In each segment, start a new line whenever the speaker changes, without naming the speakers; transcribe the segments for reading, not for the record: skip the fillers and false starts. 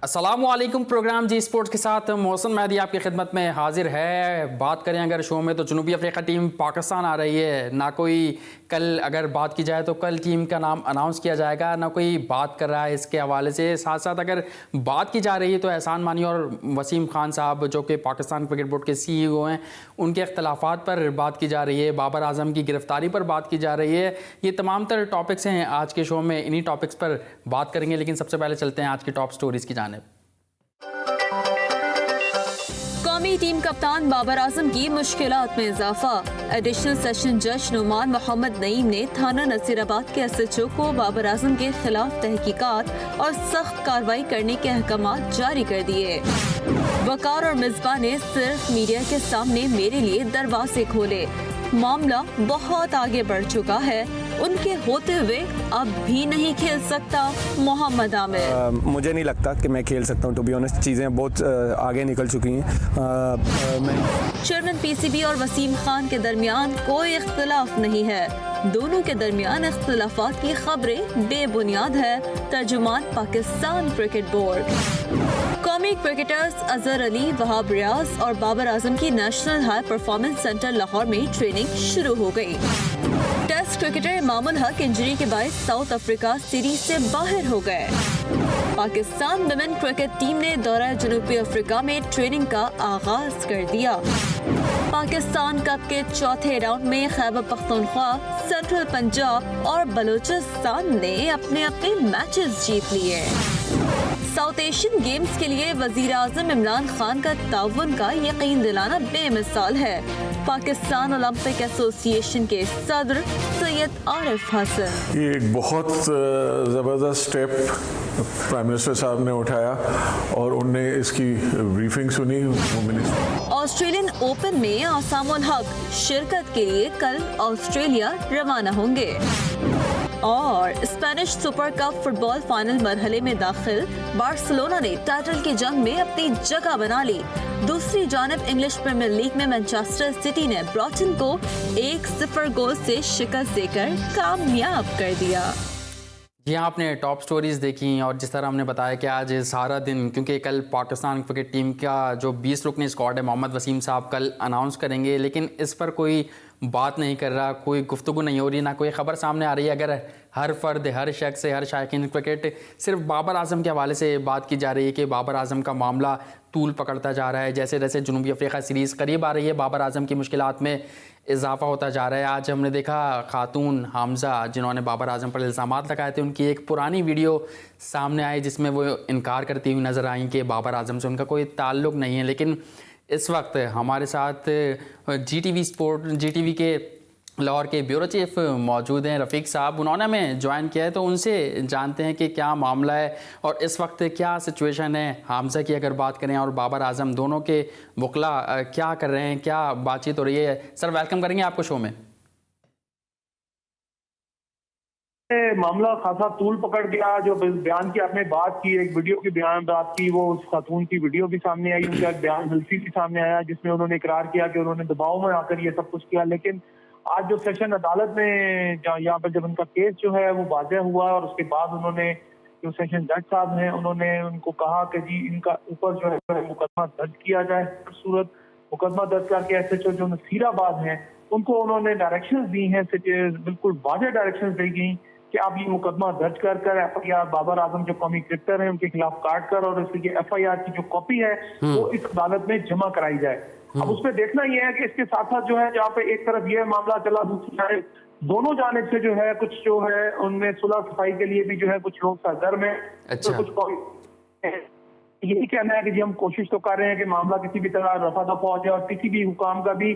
अस्सलामुअलैकुम। प्रोग्राम जी स्पोर्ट्स के साथ मोहसिन मेहदी आपकी खिदमत में हाजिर है। बात करें अगर शो में तो जनूबी अफ्रीका टीम पाकिस्तान आ रही है। ना कोई कल अगर बात की जाए तो कल टीम का नाम अनाउंस किया जाएगा, ना कोई बात कर रहा है इसके हवाले से। साथ साथ अगर बात की जा रही है तो एहसान मानी और वसीम खान साहब जो कि पाकिस्तान क्रिकेट बोर्ड के CEO हैं, उनके अख्तलाफात पर बात की जा रही है, बाबर आजम की गिरफ्तारी पर बात की जा रही है। ये तमाम तर टॉपिक्स हैं आज के शो में, इन्हीं टॉपिक्स पर बात करेंगे। लेकिन सबसे पहले चलते हैं आज की टॉप स्टोरीज़ की जानिब।
कौमी टीम कप्तान बाबर आजम की मुश्किलात में इजाफा। एडिशनल सेशन जज नुमान मोहम्मद नईम ने थाना नसीराबाद के SHO को बाबर आजम के खिलाफ तहकीकात और सख्त कार्रवाई करने के अहकामात जारी कर दिए। वकार और मिसबा ने सिर्फ मीडिया के सामने मेरे लिए दरवाजे खोले। मामला बहुत आगे बढ़ चुका है, उनके होते हुए अब भी नहीं खेल सकता मोहम्मद आमिर।
मुझे नहीं लगता कि मैं खेल सकता हूँ। टू बी ऑनेस्ट, चीज़ें बहुत आगे निकल चुकी हैं।
चेयरमैन PCB और वसीम खान के दरमियान कोई इख्तिलाफ नहीं है। दोनों के दरमियान इख्तिलाफात की खबरें बेबुनियाद है। तर्जुमान पाकिस्तान क्रिकेट बोर्ड। कौमी क्रिकेटर्स अजहर अली, वहाब रियाज और बाबर आजम की national high performance centre Lahore में ट्रेनिंग शुरू हो गई। Test cricketer Imamul Haq injury के बायस साउथ अफ्रीका सीरीज से बाहर हो गए। पाकिस्तान वुमेन क्रिकेट टीम ने दौरा जनूबी अफ्रीका में ट्रेनिंग का आगाज कर दिया। पाकिस्तान कप के चौथे राउंड में खैबर पख्तूनख्वा, सेंट्रल पंजाब और बलूचिस्तान ने अपने अपने मैचेस जीत लिए। साउथ एशियन गेम्स के लिए वजीर आजम इमरान खान का ताउन का यकीन दिलाना बेमिसाल है। पाकिस्तान ओलंपिक एसोसिएशन के सदर सैयद आरिफ हसन।
ये एक बहुत ज़बरदस्त स्टेप प्राइम मिनिस्टर साहब ने उठाया और उनने इसकी ब्रीफिंग सुनी।
ऑस्ट्रेलियन ओपन में आसामुल हक शिरकत के लिए कल ऑस्ट्रेलिया रवाना होंगे। और Spanish super cup football final मरहले में दाखिल बार्सिलोना ने टाइटल की जंग में अपनी जगह बना ली। दूसरी जानिब इंग्लिश प्रीमियर लीग में मैनचेस्टर सिटी ने ब्राइटन को 1-0 गोल से शिकस्त देकर कामयाब कर दिया।
जी हाँ, आपने टॉप स्टोरीज़ देखी और जिस तरह हमने बताया कि आज सारा दिन, क्योंकि कल पाकिस्तान क्रिकेट टीम का जो 20 रुकनी स्क्वाड है, मोहम्मद वसीम साहब कल अनाउंस करेंगे, लेकिन इस पर कोई बात नहीं कर रहा, कोई गुफ्तगू नहीं हो रही, ना कोई ख़बर सामने आ रही है। अगर हर फर्द, हर शख्स से, हर शायकीन क्रिकेट सिर्फ बाबर आजम के हवाले से बात की जा रही है कि बाबर आजम का मामला तूल पकड़ता जा रहा है। जैसे जैसे जनूबी अफ्रीका सीरीज़ करीब आ रही है, बाबर आजम की मुश्किलात में इजाफा होता जा रहा है। आज हमने देखा खातून हामजा जिन्होंने बाबर आजम पर इल्ज़ामात लगाए थे, उनकी एक पुरानी वीडियो सामने आई जिसमें वो इनकार करती हुई नज़र आई कि बाबर आजम से उनका कोई ताल्लुक़ नहीं है। लेकिन इस वक्त हमारे साथ GTV के लाहौर के ब्यूरो चीफ मौजूद हैं, रफ़ीक साहब। उन्होंने हमें ज्वाइन किया है, तो उनसे जानते हैं कि क्या मामला है और इस वक्त क्या सिचुएशन है। हामजा की अगर बात करें और बाबर आजम, दोनों के वकला क्या कर रहे हैं, क्या बातचीत हो रही है। सर, वेलकम करेंगे आपको शो में।
मामला खासा तूल पकड़ गया। जो बयान की आपने बात की, एक वीडियो की बयान बात की, वो उस खातून की वीडियो भी सामने आई, उनका बयान हल्फी भी सामने आया जिसमें उन्होंने इकरार किया कि उन्होंने दबाव में आकर ये सब कुछ किया। लेकिन आज जो सेशन अदालत में यहाँ पर जब उनका केस जो है वो वाज़ेह हुआ और उसके बाद उन्होंने, जो सेशन जज साहब हैं, उन्होंने उनको कहा कि जी इनका ऊपर जो है मुकदमा दर्ज किया जाए। सूरत मुकदमा दर्ज करके SHO जो नसीराबाद हैं उनको उन्होंने डायरेक्शंस दी हैं, बिल्कुल वाज़ेह डायरेक्शंस दी गई कि आप ये मुकदमा दर्ज कर FIR बाबर आजम जो कौमी क्रिकेटर हैं उनके खिलाफ काट कर और इसकी FIR की जो कॉपी है वो इस अदालत में जमा कराई जाए। अब उसमें देखना यह है कि इसके साथ साथ जो है, जहाँ पे एक तरफ यह मामला चला, दूसरी जानिब दोनों जानिब से जो है कुछ जो है उनमें सुलह सफाई के लिए भी जो है कुछ लोग सरगर्म है।
अच्छा।
तो कुछ यही कहना है कि जी हम कोशिश तो कर रहे हैं कि मामला किसी भी तरह रफा दफा हो जाए और किसी भी हुकाम का भी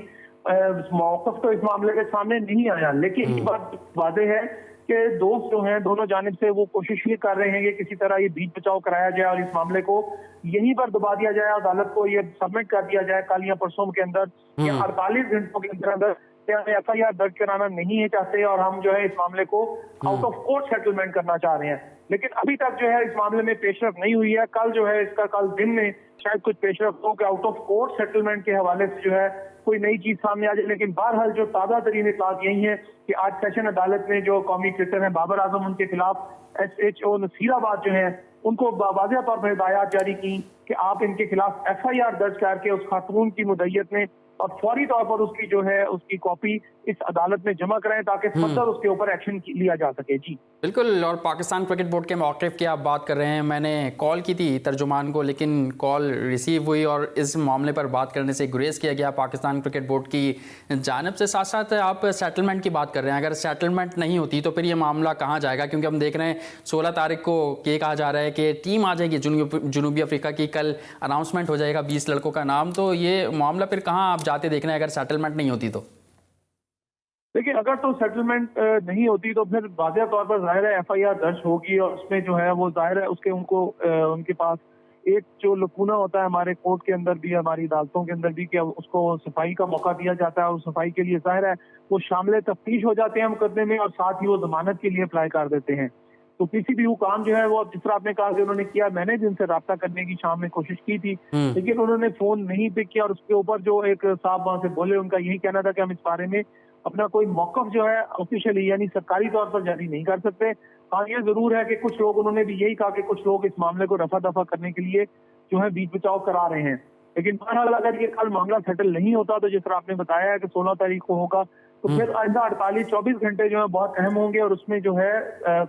मौक़िफ़ तो इस मामले के सामने नहीं आया। लेकिन ये बात वाज़ेह है कि दोस्त जो हैं दोनों जानिब से वो कोशिश ये कर रहे हैं कि किसी तरह ये बीच बचाव कराया जाए और इस मामले को यहीं पर दबा दिया जाए, अदालत को ये सबमिट कर दिया जाए कल या परसों के अंदर या 48 घंटों के अंदर। FIR दर्ज कराना नहीं है चाहते और हम जो है इस मामले को आउट ऑफ कोर्ट सेटलमेंट करना चाह रहे हैं। लेकिन अभी तक जो है इस मामले में पेशरफ नहीं हुई है। कल जो है इसका कल दिन में शायद कुछ पेशरफ हो कि आउट ऑफ कोर्ट सेटलमेंट के हवाले से जो है कोई नई चीज सामने आ जाए। लेकिन बहरहाल जो ताज़ा तरीन इत्तलात यही है कि आज सेशन अदालत में जो कौमी क्रिकेटर हैं बाबर आजम, उनके खिलाफ SHO नसीराबाद जो है उनको वाज़ेह तौर पर हिदायत जारी की कि आप इनके खिलाफ FIR दर्ज करके उस खातून की मुद्दईयत में और फौरी तौर पर उसकी जो है उसकी कॉपी इस अदालत में जमा कराएं ताकि फर्दर उसके ऊपर एक्शन लिया जा सके। जी
बिल्कुल। और पाकिस्तान क्रिकेट बोर्ड के मौक़िफ़ की आप बात कर रहे हैं, मैंने कॉल की थी तर्जुमान को लेकिन कॉल रिसीव हुई और इस मामले पर बात करने से गुरेज किया गया पाकिस्तान क्रिकेट बोर्ड की जानिब से। साथ साथ आप सेटलमेंट की बात कर रहे हैं, अगर सेटलमेंट नहीं होती तो फिर ये मामला कहाँ जाएगा? क्योंकि हम देख रहे हैं 16 तारीख को ये कहा जा रहा है कि टीम आ जाएगी जनूबी अफ्रीका की, कल अनाउंसमेंट हो जाएगा 20 लड़कों का नाम, तो ये मामला फिर कहाँ आप जाते देख रहे हैं अगर सेटलमेंट नहीं होती तो?
देखिए, अगर तो सेटलमेंट नहीं होती तो फिर वाज़ेह तौर पर जाहिर है FIR दर्ज होगी और उसमें जो है वो जाहिर है उसके उनके पास एक जो लकूना होता है हमारे कोर्ट के अंदर भी, हमारी अदालतों के अंदर भी, कि उसको सफाई का मौका दिया जाता है और सफाई के लिए जाहिर है वो शामिल तफ्तीश हो जाते हैं मुकदमे में और साथ ही वो जमानत के लिए अप्लाई कर देते हैं। तो किसी भी काम जो है वो जिस तरह आपने कहा कि उन्होंने किया, मैंने जिनसे रब्ता करने की शाम में कोशिश की थी लेकिन उन्होंने फोन नहीं पिक किया और उसके ऊपर जो एक साहब वहां से बोले उनका यही कहना था कि हम इस बारे में अपना कोई मौकफ जो है ऑफिशियली यानी सरकारी तौर पर जारी नहीं कर सकते। हाँ, ये जरूर है कि कुछ लोग, उन्होंने भी यही कहा कि कुछ लोग इस मामले को रफा दफा करने के लिए जो है बीच बचाव करा रहे हैं। लेकिन बहरहाल अगर ये कल मामला सेटल नहीं होता तो जिस तरह आपने बताया है कि 16 तारीख को होगा तो फिर आइंदा 48-24 घंटे जो है बहुत अहम होंगे और उसमें जो है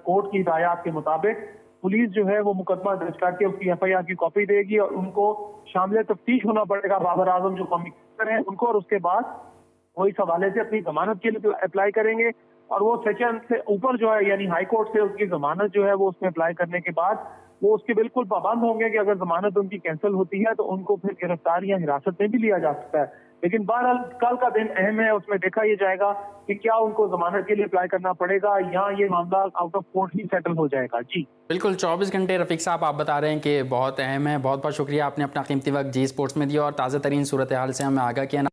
कोर्ट की हिदायत के मुताबिक पुलिस जो है वो मुकदमा दर्ज करके उसकी FIR की कॉपी देगी और उनको शामिल तफ्तीश होना पड़ेगा बाबर आजम जो कौमी कमिश्नर है उनको, और उसके बाद वो इस हवाले से अपनी जमानत के लिए अप्लाई करेंगे और वो सेशन से ऊपर जो है यानी हाई कोर्ट से उसकी जमानत जो है वो उसमें अप्लाई करने के बाद वो उसके बिल्कुल पाबंद होंगे कि अगर जमानत उनकी कैंसिल होती है तो उनको फिर गिरफ्तार या हिरासत में भी लिया जा सकता है। लेकिन बहरहाल कल का दिन अहम है, उसमें देखा यह जाएगा कि क्या उनको जमानत के लिए अप्लाई करना पड़ेगा या ये मामला out of court he settle हो जाएगा। जी
बिल्कुल, 24 घंटे रफीक साहब आप बता रहे हैं कि बहुत अहम है। बहुत बहुत शुक्रिया, आपने अपना कीमती वक्त जी स्पोर्ट्स में दिया और ताज़ा तरीन सूरत हाल से हमें आगाह किया।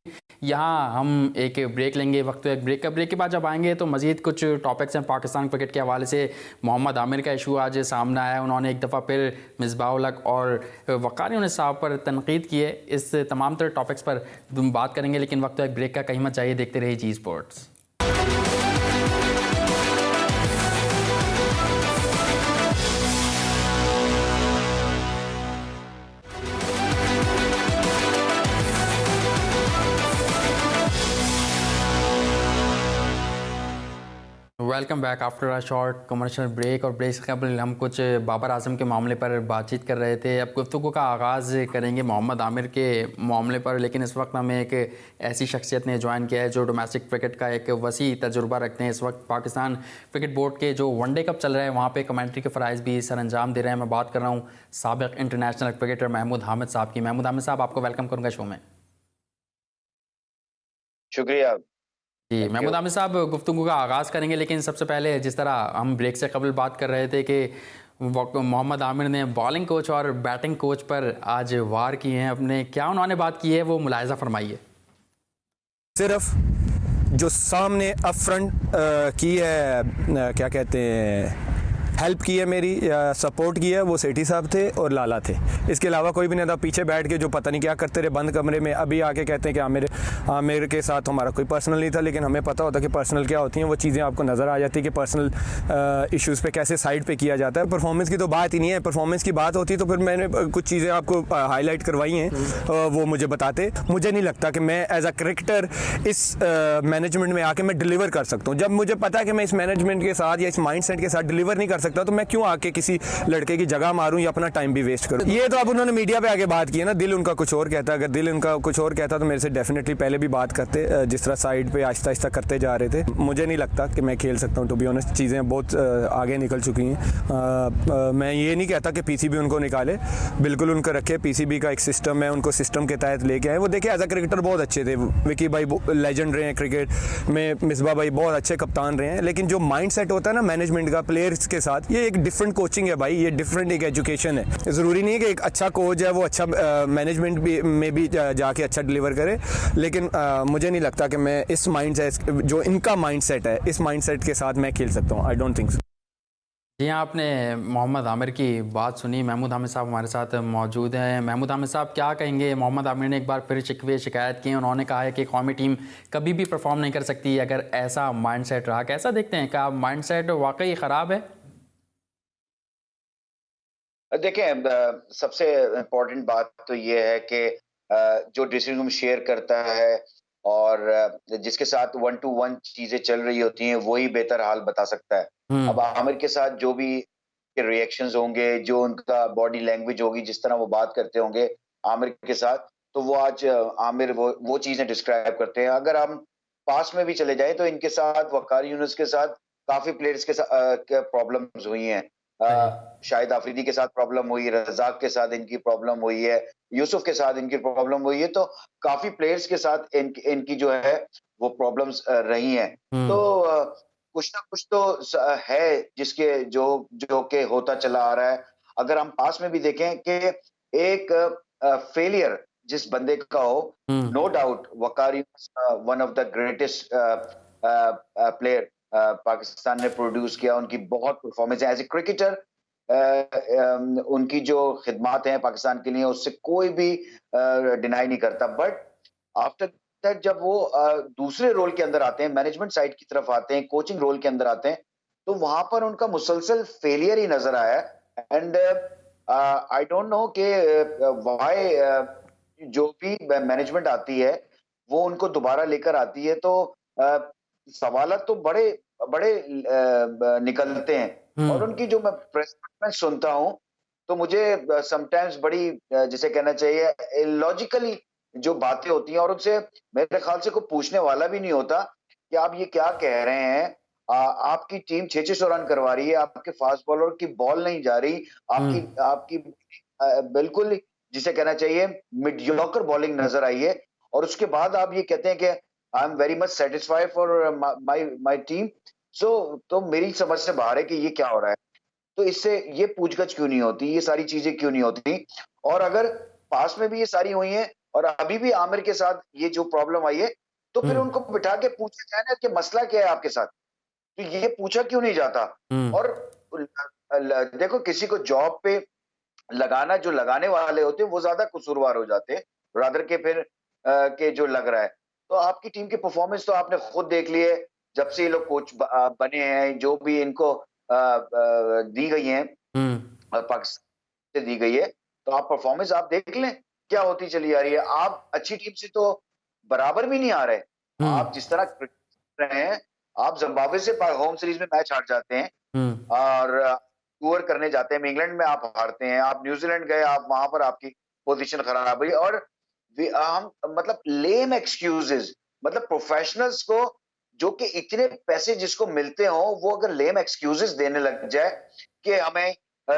यहाँ हम एक ब्रेक लेंगे, वक्त तो एक ब्रेक का। ब्रेक के बाद जब आएंगे तो मज़ीद कुछ टॉपिक्स हैं पाकिस्तान क्रिकेट के हवाले से। मोहम्मद आमिर का इशू आज सामने आया, उन्होंने एक दफ़ा फिर मिसबाह-उल हक और वक़ार साहब पर तनकीद की है। इस तमाम तरह टॉपिक्स पर बात करेंगे, लेकिन वक्त तो एक ब्रेक का, कहीं मत जाइए, देखते रहिए Zee Sports. Welcome back after a short commercial break. और ब्रेक से कबल हम कुछ बाबर आजम के मामले पर बातचीत कर रहे थे। अब गुफ्तगू का आगाज़ करेंगे मोहम्मद आमिर के मामले पर, लेकिन इस वक्त हमें एक ऐसी शख्सियत ने ज्वाइन किया है जो डोमेस्टिक क्रिकेट का एक वसी तजुर्बा रखते हैं। इस वक्त पाकिस्तान क्रिकेट बोर्ड के जो वनडे कप चल रहा है वहाँ पर कमेंट्री के फ़राइज़ भी सर अंजाम दे रहे हैं। मैं बात कर रहा हूँ साबिक़ इंटरनेशनल क्रिकेटर महमूद हामिद साहब की। महमूद हामिद साहब, आपको वेलकम करूँगा शो में।
शुक्रिया
जी महमूद आमिर साहब, गुफ्तगू का आगाज़ करेंगे, लेकिन सबसे पहले जिस तरह हम ब्रेक से कबल बात कर रहे थे कि मोहम्मद आमिर ने बॉलिंग कोच और बैटिंग कोच पर आज वार किए हैं अपने, क्या उन्होंने बात की है वो मुलाहिज़ा फरमाइए।
सिर्फ जो सामने अप फ्रंट की है, क्या कहते हैं, हेल्प की है मेरी या सपोर्ट की है, वो सेठी साहब थे और लाला थे। इसके अलावा कोई भी नहीं था। पीछे बैठ के जो पता नहीं क्या करते रहे बंद कमरे में। अभी आके कहते हैं कि आमिर के साथ हमारा कोई पर्सनल नहीं था, लेकिन हमें पता होता कि पर्सनल क्या होती हैं। वो चीज़ें आपको नज़र आ जाती है कि पर्सनल इश्यूज़ पे कैसे साइड पे किया जाता है। परफॉर्मेंस की तो बात ही नहीं है। परफॉर्मेंस की बात होती तो फिर मैंने कुछ चीज़ें आपको हाईलाइट करवाई हैं, वो मुझे बताते। मुझे नहीं लगता कि मैं एज अ क्रिकेटर इस मैनेजमेंट में आके मैं डिलीवर कर सकता हूँ। जब मुझे पता है कि मैं इस मैनेजमेंट के साथ या इस माइंड सेट के साथ डिलीवर नहीं कर सकता तो मैं क्यों आके किसी लड़के की जगह मारूं या अपना टाइम भी वेस्ट करूं। ये तो अब उन्होंने मीडिया पे आके बात की है ना, दिल उनका कुछ और कहता। अगर दिल उनका कुछ और कहता तो मेरे से डेफिनेटली पहले भी बात करते, जिस तरह साइड पे आहिस्ता आहिस्ता करते जा रहे थे। मुझे नहीं लगता कि मैं खेल सकता हूं, टू बी ऑनेस्ट। चीज़ें बहुत आगे निकल चुकी हैं। मैं ये नहीं कहता कि पीसीबी उनको निकाले, बिल्कुल उनको रखे। पीसीबी का एक सिस्टम है, उनको सिस्टम के तहत लेके आए। वो देखिए एज अ क्रिकेटर बहुत अच्छे थे। विकी भाई लेजेंड रहे हैं क्रिकेट में, मिसबा भाई बहुत अच्छे कप्तान रहे हैं, लेकिन जो माइंड सेट होता है ना मैनेजमेंट का प्लेयर्स के साथ, ये एक डिफरेंट कोचिंग है भाई, ये डिफरेंट एक एजुकेशन है। ज़रूरी नहीं है कि एक अच्छा कोच है वो अच्छा मैनेजमेंट भी में भी जाके अच्छा डिलीवर करे, लेकिन मुझे नहीं लगता कि मैं इस माइंड सेट, जो इनका माइंड सेट है, इस माइंड सेट के साथ मैं खेल सकता हूँ। I don't think so.
जी हाँ, आपने मोहम्मद आमिर की बात सुनी। महमूद हामिद साहब हमारे साथ मौजूद हैं। महमूद हामिद साहब, क्या कहेंगे? मोहम्मद आमिर ने एक बार फिर शिकायत की। उन्होंने कहा है कि कौमी टीम कभी भी परफॉर्म नहीं कर सकती अगर ऐसा माइंडसेट रहा। कैसा देखते हैं, क्या माइंडसेट वाकई ख़राब है?
देखें, सबसे इम्पोर्टेंट बात तो ये है कि जो ड्रेसिंग रूम शेयर करता है और जिसके साथ 1 टू 1 चीज़ें चल रही होती हैं, वही बेहतर हाल बता सकता है। अब आमिर के साथ जो भी रिएक्शंस होंगे, जो उनका बॉडी लैंग्वेज होगी, जिस तरह वो बात करते होंगे आमिर के साथ, तो वो आज आमिर वो चीज़ें डिस्क्राइब करते हैं। अगर हम पास में भी चले जाएँ, तो इनके साथ वक़ार यूनुस के साथ काफ़ी प्लेयर्स के प्रॉब्लम्स हुई हैं।
सही।
शाहिद आफरीदी के साथ प्रॉब्लम हुई, रज़ाक के साथ इनकी प्रॉब्लम हुई है, यूसुफ के साथ इनकी प्रॉब्लम हुई है, तो काफ़ी प्लेयर्स के साथ इनकी जो है वो प्रॉब्लम्स रही हैं। तो कुछ ना कुछ तो है जिसके जो जो कि होता चला आ रहा है। अगर हम पास में भी देखें कि एक फेलियर जिस बंदे का हो, no doubt Waqar Younis one of the greatest player Pakistan ने प्रोड्यूस किया। उनकी बहुत परफॉर्मेंस है एज ए क्रिकेटर। उनकी जो खिदमात हैं पाकिस्तान के लिए, उससे कोई भी डिनाई नहीं करता। बट आफ्टर दैट जब वो दूसरे रोल के अंदर आते हैं, मैनेजमेंट साइड की तरफ आते हैं, कोचिंग रोल के अंदर आते हैं, तो वहां पर उनका मुसलसल फेलियर ही नजर आया। एंड आई डोंट नो कि व्हाई जो भी मैनेजमेंट आती है वो उनको दोबारा लेकर आती है, तो सवालात तो बड़े बड़े निकलते हैं। और उनकी जो मैं प्रेस कॉन्फ्रेंस सुनता हूं, तो मुझे समटाइम्स बड़ी जिसे कहना चाहिए लॉजिकली जो बातें होती हैं, और उनसे मेरे ख्याल से कोई पूछने वाला भी नहीं होता कि आप ये क्या कह रहे हैं। आपकी टीम 600 रन करवा रही है, आपके फास्ट बॉलर की बॉल नहीं जा रही, आपकी आपकी बिल्कुल जिसे कहना चाहिए मीडियोकर बॉलिंग नजर आई है, और उसके बाद आप ये कहते हैं कि I am very much satisfied for my team. So तो मेरी समझ से बाहर है कि ये क्या हो रहा है। तो इससे ये पूछगछ क्यों नहीं होती, ये सारी चीजें क्यों नहीं होती। और अगर पास में भी ये सारी हुई हैं और अभी भी आमिर के साथ ये जो प्रॉब्लम आई है, तो फिर उनको बिठा के पूछा जाए ना कि मसला क्या है आपके साथ, तो ये पूछा क्यों नहीं जाता। और देखो, किसी को जॉब पे लगाना, जो लगाने वाले होते हैं वो ज्यादा कसूरवार हो जाते हैं रादर के फिर के जो लग रहा है। तो आपकी टीम की परफॉर्मेंस तो आपने खुद देख ली है, जब से ये लोग कोच बने हैं, जो भी इनको दी गई है पाकिस्तान से दी गई है, तो आप परफॉर्मेंस आप देख लें क्या होती चली आ रही है। आप अच्छी टीम से तो बराबर भी नहीं आ रहे। आप जिस तरह कर रहे हैं, आप जिम्बाब्वे से होम सीरीज में मैच हार जाते हैं और टूर करने जाते हैं, इंग्लैंड में आप हारते हैं, आप न्यूजीलैंड गए, आप वहां पर आपकी पोजीशन खराब हुई। और हम मतलब लेम एक्सक्यूजेस, मतलब प्रोफेशनल्स को जो कि इतने पैसे जिसको मिलते हो, वो अगर लेम एक्सक्यूजेस देने लग जाए कि हमें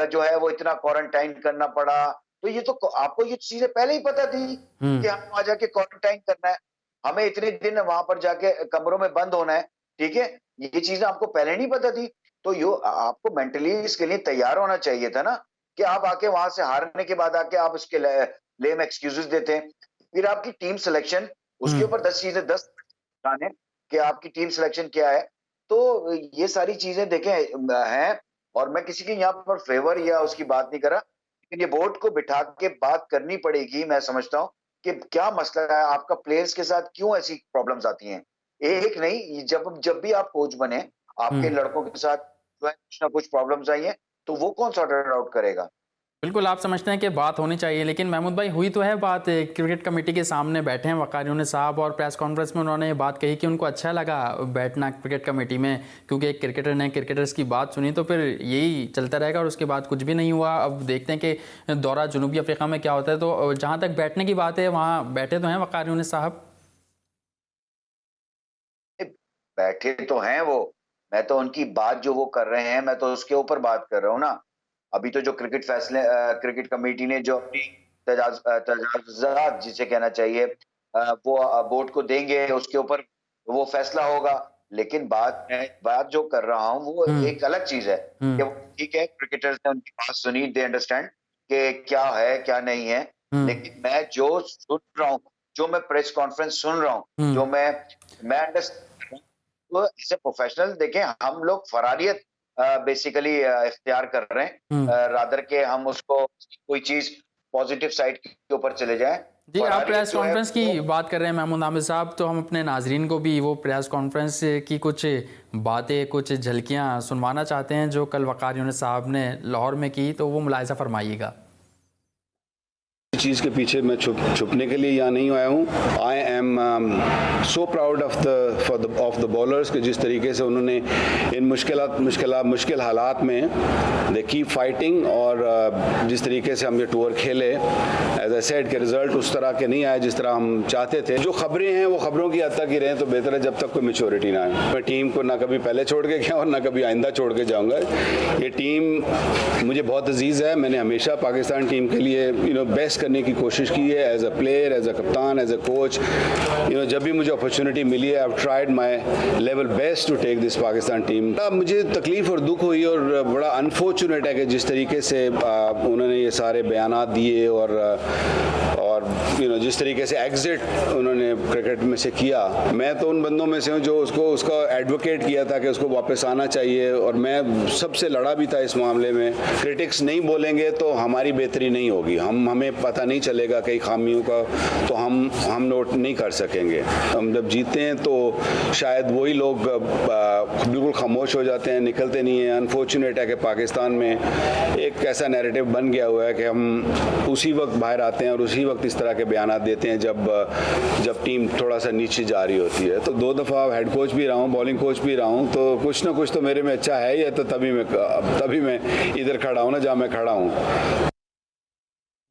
जो है वो इतना क्वारंटाइन करना पड़ा, तो ये तो आपको ये चीजें पहले ही पता थी कि हम वहां जाके क्वारंटाइन करना है, हमें इतने दिन वहां पर जाके कमरों में बंद होना है, ठीक है। ये चीजें आपको पहले नहीं पता थी, तो यो आपको मेंटली इसके लिए तैयार होना चाहिए था ना, कि आप आके वहां से हारने के बाद आके आप उसके लेम एक्सक्यूजेस देते हैं। फिर आपकी टीम सिलेक्शन, उसके ऊपर 10 चीजें 10 जाने कि आपकी टीम सिलेक्शन क्या है। तो ये सारी चीजें देखें हैं, और मैं किसी की यहाँ पर फेवर या उसकी बात नहीं कर रहा, लेकिन ये बोर्ड को बिठा के बात करनी पड़ेगी। मैं समझता हूँ कि क्या मसला है आपका, प्लेयर्स के साथ क्यों ऐसी प्रॉब्लम्स आती हैं। एक नहीं, जब भी आप कोच बने, आपके लड़कों के साथ जो है कुछ ना कुछ प्रॉब्लम्स आई हैं, तो वो कौन सॉर्ट आउट करेगा।
बिल्कुल, आप समझते हैं कि बात होनी चाहिए, लेकिन महमूद भाई हुई तो है बात। क्रिकेट कमेटी के सामने बैठे हैं वकार यूनुस साहब, और प्रेस कॉन्फ्रेंस में उन्होंने ये बात कही कि उनको अच्छा लगा बैठना क्रिकेट कमेटी में, क्योंकि एक क्रिकेटर ने क्रिकेटर्स की बात सुनी। तो फिर यही चलता रहेगा और उसके बाद कुछ भी नहीं हुआ। अब देखते हैं कि दौरा जनूबी अफ्रीका में क्या होता है। तो जहाँ तक बैठने की बात है, वहाँ बैठे तो हैं वकार यूनुस साहब?
बैठे तो हैं वो, मैं तो उनकी बात जो वो कर रहे हैं, मैं तो उसके ऊपर बात कर रहा हूँ ना। अभी तो जो क्रिकेट कमेटी ने जो अपनी तजावुज़ात जिसे कहना चाहिए वो बोर्ड को देंगे, उसके ऊपर वो फैसला होगा। लेकिन बात जो कर रहा हूँ वो एक अलग चीज है कि ठीक है, क्रिकेटर्स ने उनकी बात सुनी, दे अंडरस्टैंड कि क्या है क्या नहीं है। लेकिन मैं जो सुन रहा हूँ, जो मैं प्रेस कॉन्फ्रेंस सुन रहा हूँ, जो मैं अंडरस्टैंड, तो इसे प्रोफेशनल देखें, हम लोग फरारियत बेसिकली इख्तियार कर रहे हैं, रादर के हम उसको कोई चीज पॉजिटिव साइड के ऊपर चले जाएं।
जी, आप
फरारी
प्रेस
जो है
कॉन्फ्रेंस की
वो-
बात कर रहे हैं महमूद आमिर साहब, तो हम अपने नाजरीन को भी वो प्रेस कॉन्फ्रेंस की कुछ बातें, कुछ झलकियां सुनवाना चाहते हैं जो कल वक़ार यूनुस साहब ने लाहौर में की, तो वो मुलाहिज़ा फरमाइएगा।
चीज़ के पीछे मैं छुपने के लिए यहाँ नहीं आया हूँ। I am so proud of the bowlers कि जिस तरीके से उन्होंने इन मुश्किल हालात में दे कीप फाइटिंग, और जिस तरीके से हम ये टूर खेले, एज आई सेड के रिजल्ट उस तरह के नहीं आए जिस तरह हम चाहते थे। जो खबरें हैं वो खबरों की हद तक ही रहें तो बेहतर है, जब तक कोई मैच्योरिटी ना आए। मैं टीम को ना कभी पहले छोड़ के गया और ना कभी आइंदा छोड़ के जाऊँगा। ये टीम मुझे बहुत अजीज़ है। मैंने हमेशा पाकिस्तान टीम के लिए बेस्ट करने की कोशिश की है, as a player, as a कप्तान, एज अ कोच। जब भी मुझे अपॉर्चुनिटी मिली है, I have tried my level best to take this Pakistan team. मुझे तकलीफ और दुख हुई और बड़ा अनफॉर्चुनेट है कि जिस तरीके से उन्होंने ये सारे बयानात दिए और जिस तरीके से एग्जिट उन्होंने क्रिकेट में से किया। मैं तो उन बंदों में से हूँ जो उसका एडवोकेट किया था कि उसको वापस आना चाहिए, और मैं सबसे लड़ा भी था इस मामले में। क्रिटिक्स नहीं बोलेंगे तो हमारी बेहतरी नहीं होगी, हमें पता नहीं चलेगा कई खामियों का, तो हम नोट नहीं कर सकेंगे। हम जब जीते हैं तो शायद वही लोग बिल्कुल खामोश हो जाते हैं, निकलते नहीं हैं। अनफॉर्चुनेट है कि पाकिस्तान में एक ऐसा नैरेटिव बन गया हुआ है कि हम उसी वक्त बाहर आते हैं और उसी वक्त इस तरह के बयानात देते हैं जब टीम थोड़ा सा नीचे जा रही होती है। तो 2 दफ़ा हेड कोच भी रहा हूँ, बॉलिंग कोच भी रहा हूँ, तो कुछ ना कुछ तो मेरे में अच्छा है ही है, तो तभी मैं इधर खड़ा हूँ ना जहाँ मैं खड़ा हूँ।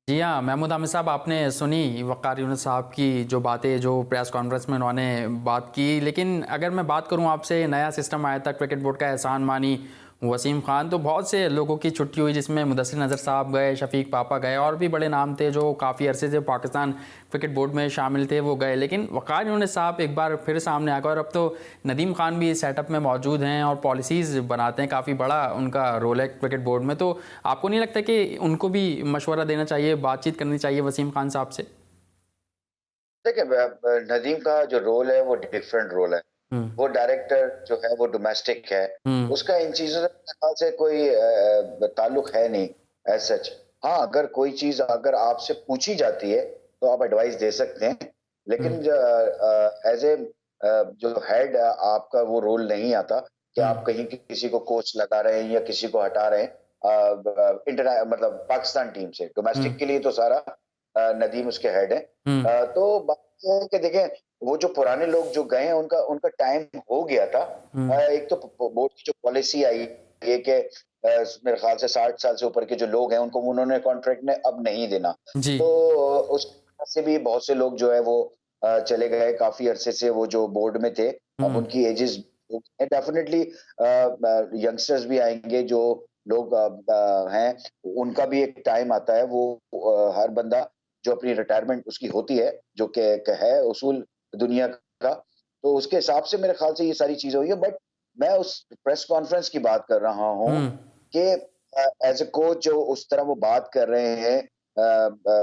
जी हाँ, महमूद आमिर साहब, आपने सुनी वक़ार यूनुस साहब की जो बातें, जो प्रेस कॉन्फ्रेंस में उन्होंने बात की। लेकिन अगर मैं बात करूँ आपसे, नया सिस्टम आया था क्रिकेट बोर्ड का, एहसान मानी, वसीम खान, तो बहुत से लोगों की छुट्टी हुई, जिसमें मुदस्सिर नज़र साहब गए, शफीक पापा गए, और भी बड़े नाम थे जो काफ़ी अरसे से पाकिस्तान क्रिकेट बोर्ड में शामिल थे, वो गए। लेकिन वक़ार यूनुस साहब एक बार फिर सामने आ गए, और अब तो नदीम खान भी इस सेटअप में मौजूद हैं और पॉलिसीज़ बनाते हैं। काफ़ी बड़ा उनका रोल है क्रिकेट बोर्ड में। तो आपको नहीं लगता कि उनको भी मशवरा देना चाहिए, बातचीत करनी चाहिए वसीम खान साहब से?
देखिए, नदीम का जो रोल है वो डिफरेंट रोल है। वो डायरेक्टर जो है वो डोमेस्टिक है, उसका इन चीजों से कोई ताल्लुक है नहीं एज सच। हाँ, अगर कोई चीज अगर आपसे पूछी जाती है तो आप एडवाइस दे सकते हैं, लेकिन एज ए जो हेड आपका वो रोल नहीं आता कि आप कहीं किसी को कोच लगा रहे हैं या किसी को हटा रहे हैं। मतलब पाकिस्तान टीम से डोमेस्टिक के लिए तो सारा नदीम उसके हेड है। तो बात है कि देखें, वो जो पुराने लोग जो गए हैं उनका टाइम हो गया था। एक तो बोर्ड की जो पॉलिसी आई है कि मेरे ख्याल से 60 साल से ऊपर के जो लोग हैं उनको उन्होंने कॉन्ट्रैक्ट में अब नहीं देना, तो उस से भी बहुत से लोग जो है वो चले गए। काफी अरसे से वो जो बोर्ड में थे, अब उनकी एजेस डेफिनेटली यंगस्टर्स भी आएंगे, जो लोग हैं उनका भी एक टाइम आता है। वो हर बंदा जो अपनी रिटायरमेंट उसकी होती है, जो कि है उसूल दुनिया का, तो उसके हिसाब से मेरे ख्याल से ये सारी चीजें हुई है। बट मैं उस प्रेस कॉन्फ्रेंस की बात कर रहा हूँ कि एज ए कोच जो उस तरह वो बात कर रहे हैं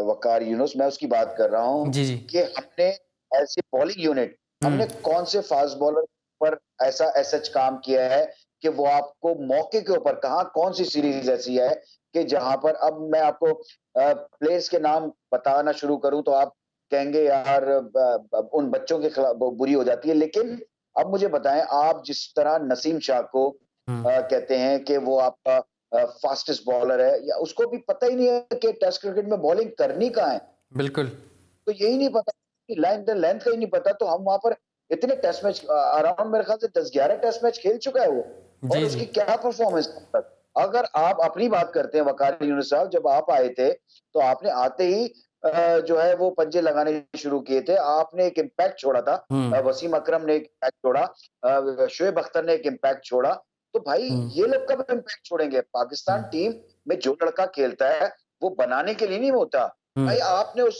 वक़ार यूनुस, मैं उसकी बात कर रहा हूँ कि हमने एज ए बॉलिंग यूनिट हमने कौन से फास्ट बॉलर पर ऐसा सच काम किया है कि वो आपको मौके के ऊपर कौन सी सीरीज ऐसी है कि जहां पर, अब मैं आपको प्लेयर्स के नाम बताना शुरू करूं तो आप कहेंगे यार उन बच्चों के खिलाफ बुरी हो जाती है। लेकिन अब मुझे बताएं, आप जिस तरह नसीम शाह को कहते हैं कि वो आपका फास्टेस्ट बॉलर है, या उसको भी पता ही नहीं है कि टेस्ट क्रिकेट में बॉलिंग करनी कहाँ है।
बिल्कुल,
तो यही नहीं पता, लेंथ का ही नहीं पता। तो हम वहां पर इतने टेस्ट मैच, अराउंड मेरे ख्याल से 10-11 टेस्ट मैच खेल चुका है वो, और उसकी क्या परफॉर्मेंस है। अगर आप अपनी बात करते हैं वक़ार यूनुस साहब, जब आप आए थे तो आपने आते ही जो है वो पंजे लगाने शुरू किए थे। आपने एक इम्पैक्ट छोड़ा था, वसीम अकरम ने एक इम्पैक्ट छोड़ा, शोएब अख्तर ने एक इम्पैक्ट छोड़ा। तो भाई ये लोग कब इम्पैक्ट छोड़ेंगे? पाकिस्तान टीम में जो लड़का खेलता है वो बनाने के लिए नहीं होता भाई। आपने उस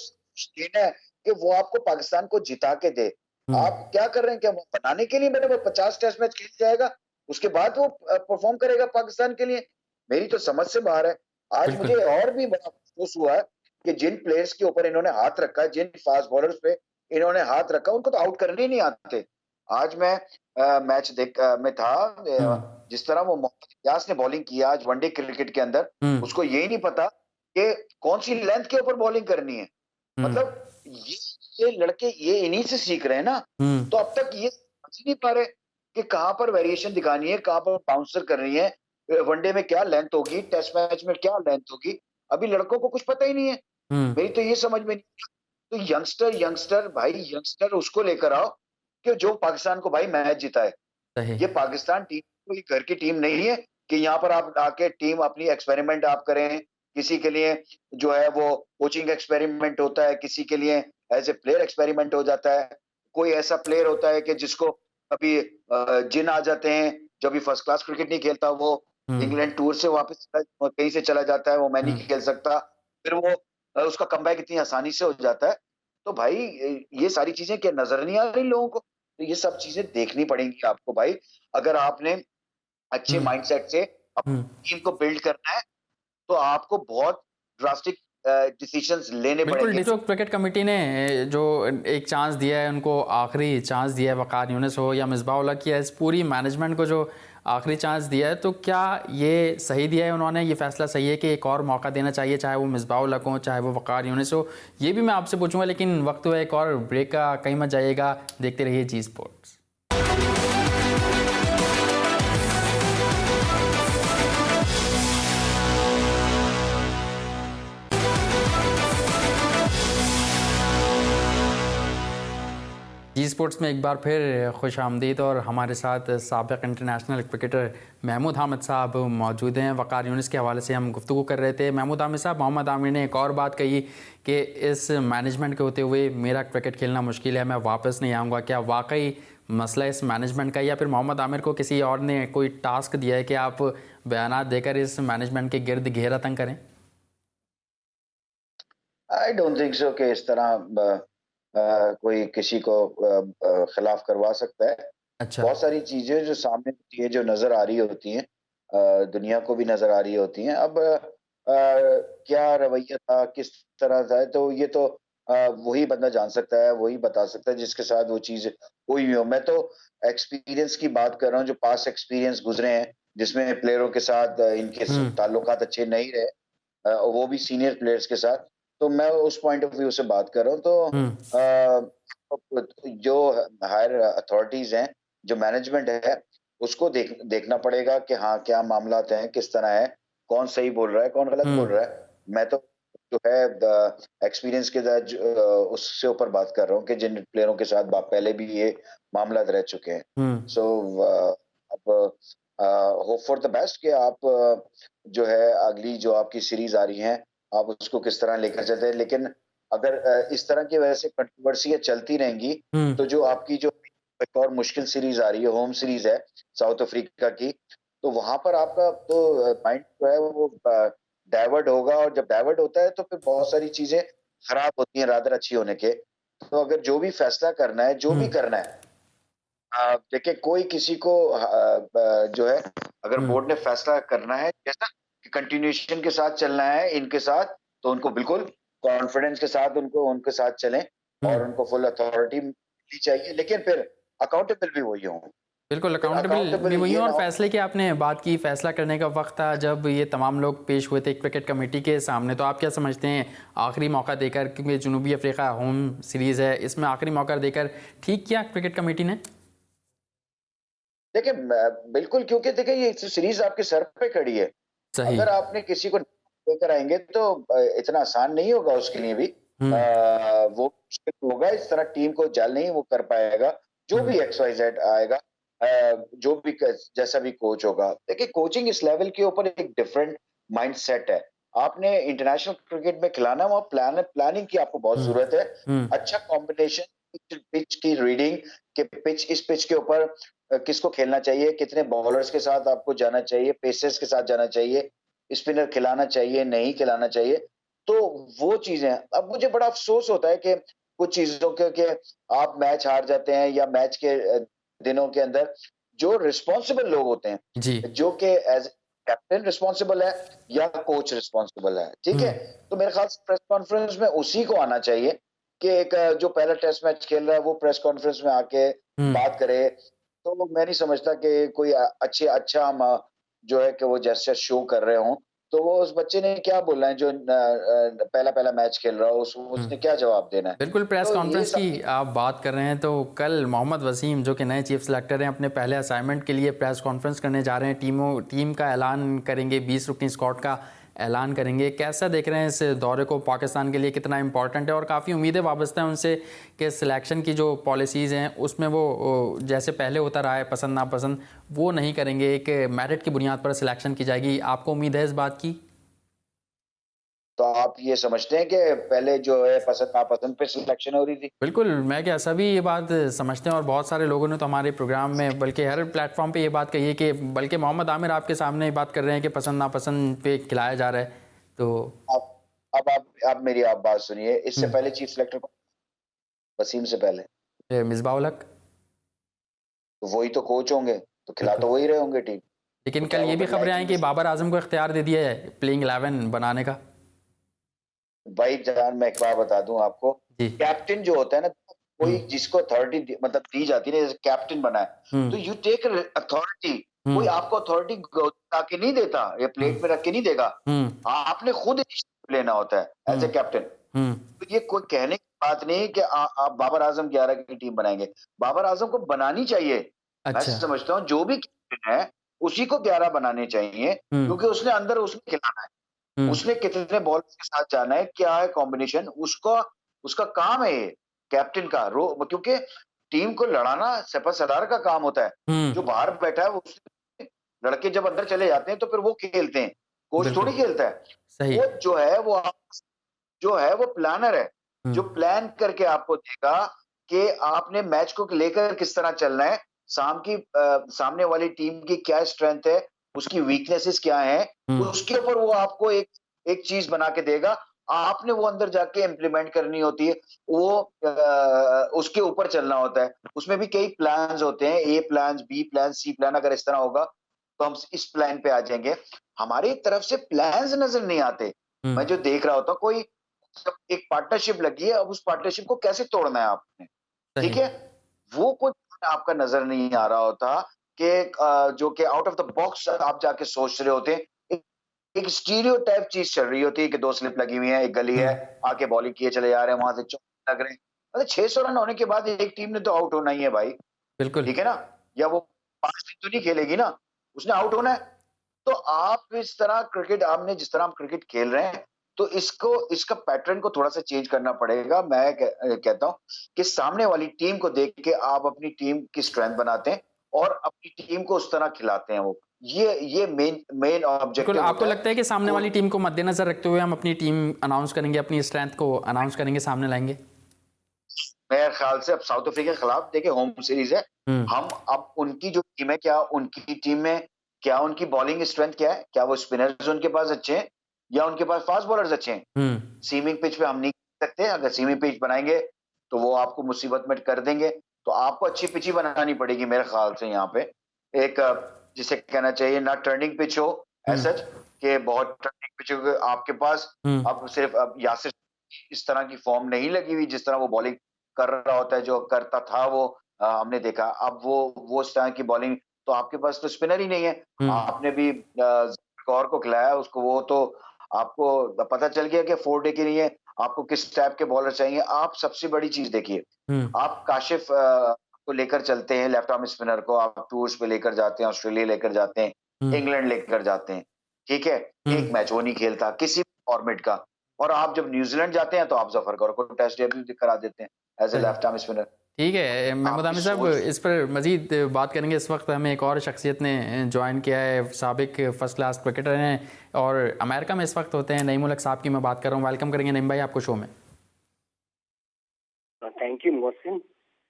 देना है कि वो आपको पाकिस्तान को जिता के दे। आप क्या कर रहे हैं? क्या वो बनाने के लिए? मैंने वो 50 टेस्ट मैच खेल जाएगा, उसके बाद वो परफॉर्म करेगा पाकिस्तान के लिए? मेरी तो समझ से बाहर है। आज मुझे और भी बड़ा अफसोस हुआ है कि जिन प्लेयर्स के ऊपर इन्होंने हाथ रखा है, जिन फास्ट बॉलर्स पे इन्होंने हाथ रखा, उनको तो आउट करने ही नहीं आते। आज मैं मैच में था, जिस तरह वो मोहम्मद इलियास ने बॉलिंग किया आज वनडे क्रिकेट के अंदर, उसको यही नहीं पता कि कौन सी लेंथ के ऊपर बॉलिंग करनी है। मतलब ये लड़के ये इन्हीं से सीख रहे हैं ना, तो अब तक ये समझ ही नहीं पा रहे कि कहाँ पर वेरिएशन दिखानी है, कहाँ पर बाउंसर करनी है, वनडे में क्या लेंथ होगी, टेस्ट मैच में क्या लेंथ होगी, अभी लड़कों को कुछ पता ही नहीं है। मेरी तो ये समझ में नहीं। तो यंगस्टर भाई, यंगस्टर उसको लेकर आओ कि जो पाकिस्तान को भाई मैच जिताए।
सही।
ये पाकिस्तान टीम कोई घर की टीम नहीं है कि यहाँ पर आप आके टीम अपनी एक्सपेरिमेंट आप करें। किसी के लिए जो है वो कोचिंग एक्सपेरिमेंट होता है, किसी के लिए एज ए प्लेयर एक्सपेरिमेंट हो जाता है। कोई ऐसा प्लेयर होता है कि जिसको अभी जिन आ जाते हैं, जब भी फर्स्ट क्लास क्रिकेट नहीं खेलता वो इंग्लैंड टूर से वापस कहीं से चला जाता है, वो मैं नहीं खेल सकता, फिर वो उसका कमबैक इतनी आसानी से हो जाता है। तो भाई ये सारी चीजें क्या नजर नहीं आ रही लोगों को? तो ये सब चीजें देखनी पड़ेंगी आपको भाई, अगर आपने अच्छे माइंडसेट से अपनी टीम को बिल्ड करना है तो आपको बहुत ड्रास्टिक डिसीजंस लेने
बिल्कुल।
पड़ेंगे।
जो क्रिकेट कमेटी ने जो एक चांस दिया है, उनको आखिरी चांस दिया है, वकार यूनिस हो या मिसबाह उल हक की, इस पूरी मैनेजमेंट को जो आखिरी चांस दिया है, तो क्या ये सही दिया है उन्होंने? ये फैसला सही है कि एक और मौका देना चाहिए, चाहे वो मिसबाह उल हक हो, चाहे वो वकार यूनिस हो? ये भी मैं आपसे पूछूंगा, लेकिन वक्त हुआ एक और ब्रेक का, कहीं मत जाइएगा, देखते रहिए जी स्पोर्ट्स। जी स्पोर्ट्स में एक बार फिर खुश आमदीद, और हमारे साथ साबिक इंटरनेशनल क्रिकेटर महमूद हामिद साहब मौजूद हैं। वकार यूनिस के हवाले से हम गुफ्तगू कर रहे थे। महमूद हामिद साहब, मोहम्मद आमिर ने एक और बात कही कि इस मैनेजमेंट के होते हुए मेरा क्रिकेट खेलना मुश्किल है, मैं वापस नहीं आऊँगा। क्या वाकई मसला इस मैनेजमेंट का, या फिर मोहम्मद आमिर को किसी और ने कोई टास्क दिया है कि आप बयान देकर इस मैनेजमेंट के गिर्द घेरा तंग करें?
आई डोंट थिंक सो कि इस तरह कोई किसी को खिलाफ करवा सकता है।
अच्छा।
बहुत सारी चीजें जो सामने होती है, जो नजर आ रही होती हैं, दुनिया को भी नजर आ रही होती हैं। अब क्या रवैया था, किस तरह था, तो ये तो वही बंदा जान सकता है, वही बता सकता है जिसके साथ वो चीज हुई हो। मैं तो एक्सपीरियंस की बात कर रहा हूँ, जो पास एक्सपीरियंस गुजरे हैं, जिसमें प्लेयरों के साथ इनके ताल्लुकात अच्छे नहीं रहे, वो भी सीनियर प्लेयर्स के साथ। तो मैं उस पॉइंट ऑफ व्यू से बात कर रहा हूँ। तो जो हायर अथॉरिटीज हैं, जो मैनेजमेंट है, उसको देखना पड़ेगा कि हाँ क्या मामलात हैं, किस तरह है, कौन सही बोल रहा है, कौन गलत बोल रहा है। मैं तो जो है एक्सपीरियंस के साथ उससे ऊपर बात कर रहा हूँ कि जिन प्लेयरों के साथ पहले भी ये मामला रह चुके हैं। सो अब होप फॉर द बेस्ट कि आप जो है अगली जो आपकी सीरीज आ रही है, आप उसको किस तरह लेकर चलते हैं। लेकिन अगर इस तरह की वजह से कंट्रोवर्सियां चलती रहेंगी, तो जो आपकी जो एक और मुश्किल सीरीज आ रही है, होम सीरीज है साउथ अफ्रीका की, तो वहां पर आपका तो माइंड जो है वो डाइवर्ट होगा, और जब डाइवर्ट होता है तो फिर बहुत सारी चीजें खराब होती हैं रादर अच्छी होने के। तो अगर जो भी फैसला करना है, जो भी करना है, देखिए कोई किसी को जो है, अगर बोर्ड ने फैसला करना है जैसा कि कंटिन्यूएशन के साथ चलना है इनके साथ, तो उनको बिल्कुल कॉन्फिडेंस के साथ उनके साथ चलें, और उनको फुल अथॉरिटी मिलनी चाहिए, लेकिन फिर अकाउंटेबल भी वही हों।
बिल्कुल, अकाउंटेबल भी वही हूँ। और फैसले की आपने बात की, फैसला करने का वक्त था जब ये तमाम लोग पेश हुए थे क्रिकेट कमेटी के सामने। तो आप क्या समझते हैं, आखिरी मौका देकर, क्योंकि जनूबी अफ्रीका होम सीरीज़ है, इसमें आखिरी मौका देकर ठीक किया क्रिकेट कमेटी ने?
देखिए बिल्कुल, क्योंकि देखिए ये सीरीज आपके सर पे खड़ी है।
सही।
अगर आपने किसी को लेकर आएंगे तो इतना आसान नहीं होगा उसके लिए भी। वो मुश्किल होगा, इस तरह टीम को जल नहीं वो कर पाएगा, जो भी XYZ आएगा, जो भी जैसा भी कोच होगा। देखिए कोचिंग इस लेवल के ऊपर एक डिफरेंट माइंडसेट है। आपने इंटरनेशनल क्रिकेट में खिलाना, वहाँ प्लानिंग की आपको बहुत जरूरत है। अच्छा कॉम्बिनेशन, पिच की रीडिंग के इस पिच के ऊपर किसको खेलना चाहिए, कितने बॉलर्स के साथ आपको जाना चाहिए, पेसर्स के साथ जाना चाहिए, स्पिनर खिलाना चाहिए, नहीं खिलाना चाहिए। तो वो चीजें, अब मुझे बड़ा अफसोस होता है कि कुछ चीजों के आप मैच हार जाते हैं, या मैच के दिनों के अंदर जो रिस्पॉन्सिबल लोग होते हैं,
जी।
जो कि एज कैप्टन रिस्पॉन्सिबल है या कोच रिस्पॉन्सिबल है, ठीक है, तो मेरे ख्याल से प्रेस कॉन्फ्रेंस में उसी को आना चाहिए कि एक जो पहला टेस्ट मैच खेल रहा है वो प्रेस कॉन्फ्रेंस में आके बात करे। तो मैं नहीं समझता कि कोई अच्छा हम जो है कि वो जेस्चर शो कर रहे हों। तो वो उस बच्चे ने क्या बोलना है जो पहला मैच खेल रहा हो, उसने क्या जवाब देना है?
बिल्कुल, प्रेस
तो ये
कॉन्फ्रेंस
सब
की आप बात कर रहे हैं तो कल मोहम्मद वसीम जो कि नए चीफ सेलेक्टर हैं अपने पहले असाइनमेंट के लिए प्रेस कॉन्फ्रेंस करने जा रहे हैं, टीम का ऐलान करेंगे, 20 रुकनी स्क्वाड का ऐलान करेंगे। कैसा देख रहे हैं इस दौरे को, पाकिस्तान के लिए कितना इंपॉर्टेंट है और काफ़ी उम्मीदें वाबस्ता हैं उनसे कि सिलेक्शन की जो पॉलिसीज़ हैं उसमें वो जैसे पहले होता रहा है पसंद नापसंद वो नहीं करेंगे, एक मेरिट की बुनियाद पर सिलेक्शन की जाएगी। आपको उम्मीद है इस बात की?
तो आप ये समझते हैं कि पहले जो है पसंद नापसंद पे सिलेक्शन हो रही थी?
बिल्कुल, मैं क्या सभी ये बात समझते हैं और बहुत सारे लोगों ने तो हमारे प्रोग्राम में बल्कि हर प्लेटफॉर्म पे ये बात कही है कि बल्कि मोहम्मद आमिर आपके सामने ये बात कर रहे हैं कि पसंद नापसंद पे खिलाया जा रहा है। तो
अब मेरी आप बात सुनिए, इससे पहले चीफ सेलेक्टर वसीम से पहले
मिसबाह उल हक,
तो वही तो कोच होंगे, तो खिला तो वही रहे होंगे टीम।
लेकिन
तो
कल
क्या
ये
वो
भी खबरें आई
बदलाएगी?
कि बाबर आजम को इख्तियार दे दिया है प्लेइंग 11 बनाने का।
भाई जान मैं एक बात बता दूं आपको,
जी।
कैप्टन जो होता है ना, कोई जिसको अथॉरिटी मतलब दी जाती है ना, जैसे कैप्टन बना है तो यू टेक अथॉरिटी। कोई आपको अथॉरिटी के नहीं देता या प्लेट में रख के नहीं देगा, आपने खुद इनिशिएटिव लेना होता है एज ए कैप्टन। तो ये कोई कहने की बात नहीं कि आप बाबर आजम 11 की टीम बनाएंगे, बाबर आजम को बनानी चाहिए। मैं
अच्छा।
समझता हूँ जो भी कैप्टन है उसी को 11 बनाने चाहिए, क्योंकि उसने अंदर उसमें खिलाना है, उसने कितने बॉल के साथ जाना है, क्या है कॉम्बिनेशन, उसका काम है ये कैप्टन का क्योंकि टीम को लड़ाना सेपा सलार का काम होता है। जो बाहर बैठा है वो लड़के जब अंदर चले जाते हैं तो फिर वो खेलते हैं, कोच थोड़ी खेलता है।
सही।
कोच जो है वो प्लानर है, जो प्लान करके आपको देगा कि आपने मैच को लेकर किस तरह चलना है, सामने वाली टीम की क्या स्ट्रेंथ है, उसकी वीकनेसेस क्या है, उसके ऊपर वो आपको एक चीज बना के देगा। आपने वो अंदर जाके इम्प्लीमेंट करनी होती है, वो उसके ऊपर चलना होता है। उसमें भी कई प्लान्स होते हैं, ए प्लान, बी प्लान, सी प्लान। अगर इस तरह होगा तो हम इस प्लान पे आ जाएंगे। हमारी तरफ से प्लान्स नजर नहीं आते। मैं जो देख रहा होता कोई एक पार्टनरशिप लगी है, अब उस पार्टनरशिप को कैसे तोड़ना है आपने, ठीक
सही।
है, वो कुछ आपका नजर नहीं आ रहा होता कि जो कि आउट ऑफ द बॉक्स आप जाके सोच रहे होते। एक स्टीरियोटाइप चीज चल रही होती है कि 2 स्लिप लगी हुई है, एक गली है, आके बॉलिंग किए चले जा रहे हैं, वहां से चौके लग रहे हैं। मतलब 600 रन होने के बाद एक टीम ने तो आउट होना ही है भाई,
बिल्कुल।
ठीक है ना? या वो 5 दिन तो नहीं खेलेगी ना, उसने आउट होना है। तो आप इस तरह क्रिकेट, आपने जिस तरह हम क्रिकेट खेल रहे हैं, तो इसका पैटर्न को थोड़ा सा चेंज करना पड़ेगा। मैं कहता हूं कि सामने वाली टीम को देख के आप अपनी टीम की स्ट्रेंथ बनाते हैं और अपनी टीम को उस तरह खिलाते हैं। वो ये मेन
बिल्कुल,
ऑब्जेक्टिव
आपको
होता
लगता है कि सामने वाली
है।
टीम को मद्देनजर रखते हुए हम अपनी टीम अनाउंस करेंगे, अपनी स्ट्रेंथ को अनाउंस करेंगे, सामने लाएंगे?
मेरे ख्याल से अब साउथ अफ्रीका के खिलाफ देखिए होम सीरीज है, हम अब उनकी जो टीम है, क्या उनकी टीम में क्या उनकी बॉलिंग स्ट्रेंथ क्या है, क्या वो स्पिनर्स उनके पास अच्छे हैं या उनके पास फास्ट बॉलर्स अच्छे हैं? सीमिंग पिच पे हम नहीं कर सकते, अगर सीमिंग पिच बनाएंगे तो वो आपको मुसीबत में कर देंगे। तो आपको अच्छी पिच ही बनानी पड़ेगी मेरे ख्याल से। यहाँ पे एक जिसे कहना चाहिए ना टर्निंग पिच हो ऐसा कि बहुत टर्निंग पिच हो आपके पास। अब सिर्फ अब यासिर इस तरह की फॉर्म नहीं लगी हुई जिस तरह वो बॉलिंग कर रहा होता है, जो करता था वो हमने देखा। अब वो इस तरह की बॉलिंग तो आपके पास तो स्पिनर ही नहीं है। आपने भी गौर को खिलाया उसको, वो तो आपको पता चल गया कि 4 डे की नहीं है, आपको किस टाइप के बॉलर चाहिए। आप सबसे बड़ी चीज देखिए, आप काशिफ को लेकर चलते हैं, लेफ्ट आर्म स्पिनर को आप टूर्स पे लेकर जाते हैं, ऑस्ट्रेलिया लेकर जाते हैं, इंग्लैंड लेकर जाते हैं, ठीक है, एक मैच वो नहीं खेलता किसी फॉर्मेट का। और आप जब न्यूजीलैंड जाते हैं तो आप जफर कौर को टेस्ट डेब्यू करा देते हैं as a left arm spinner.
ठीक है महमूद आमिर साहब, इस पर मजीद बात करेंगे। इस वक्त हमें एक और शख्सियत ने ज्वाइन किया है, साबिक फर्स्ट क्लास क्रिकेटर हैं और अमेरिका में इस वक्त होते हैं, नईम उल हक साहब की मैं बात कर रहा हूँ। वेलकम करेंगे नईम भाई आपको शो में।
थैंक यू मोहसिन,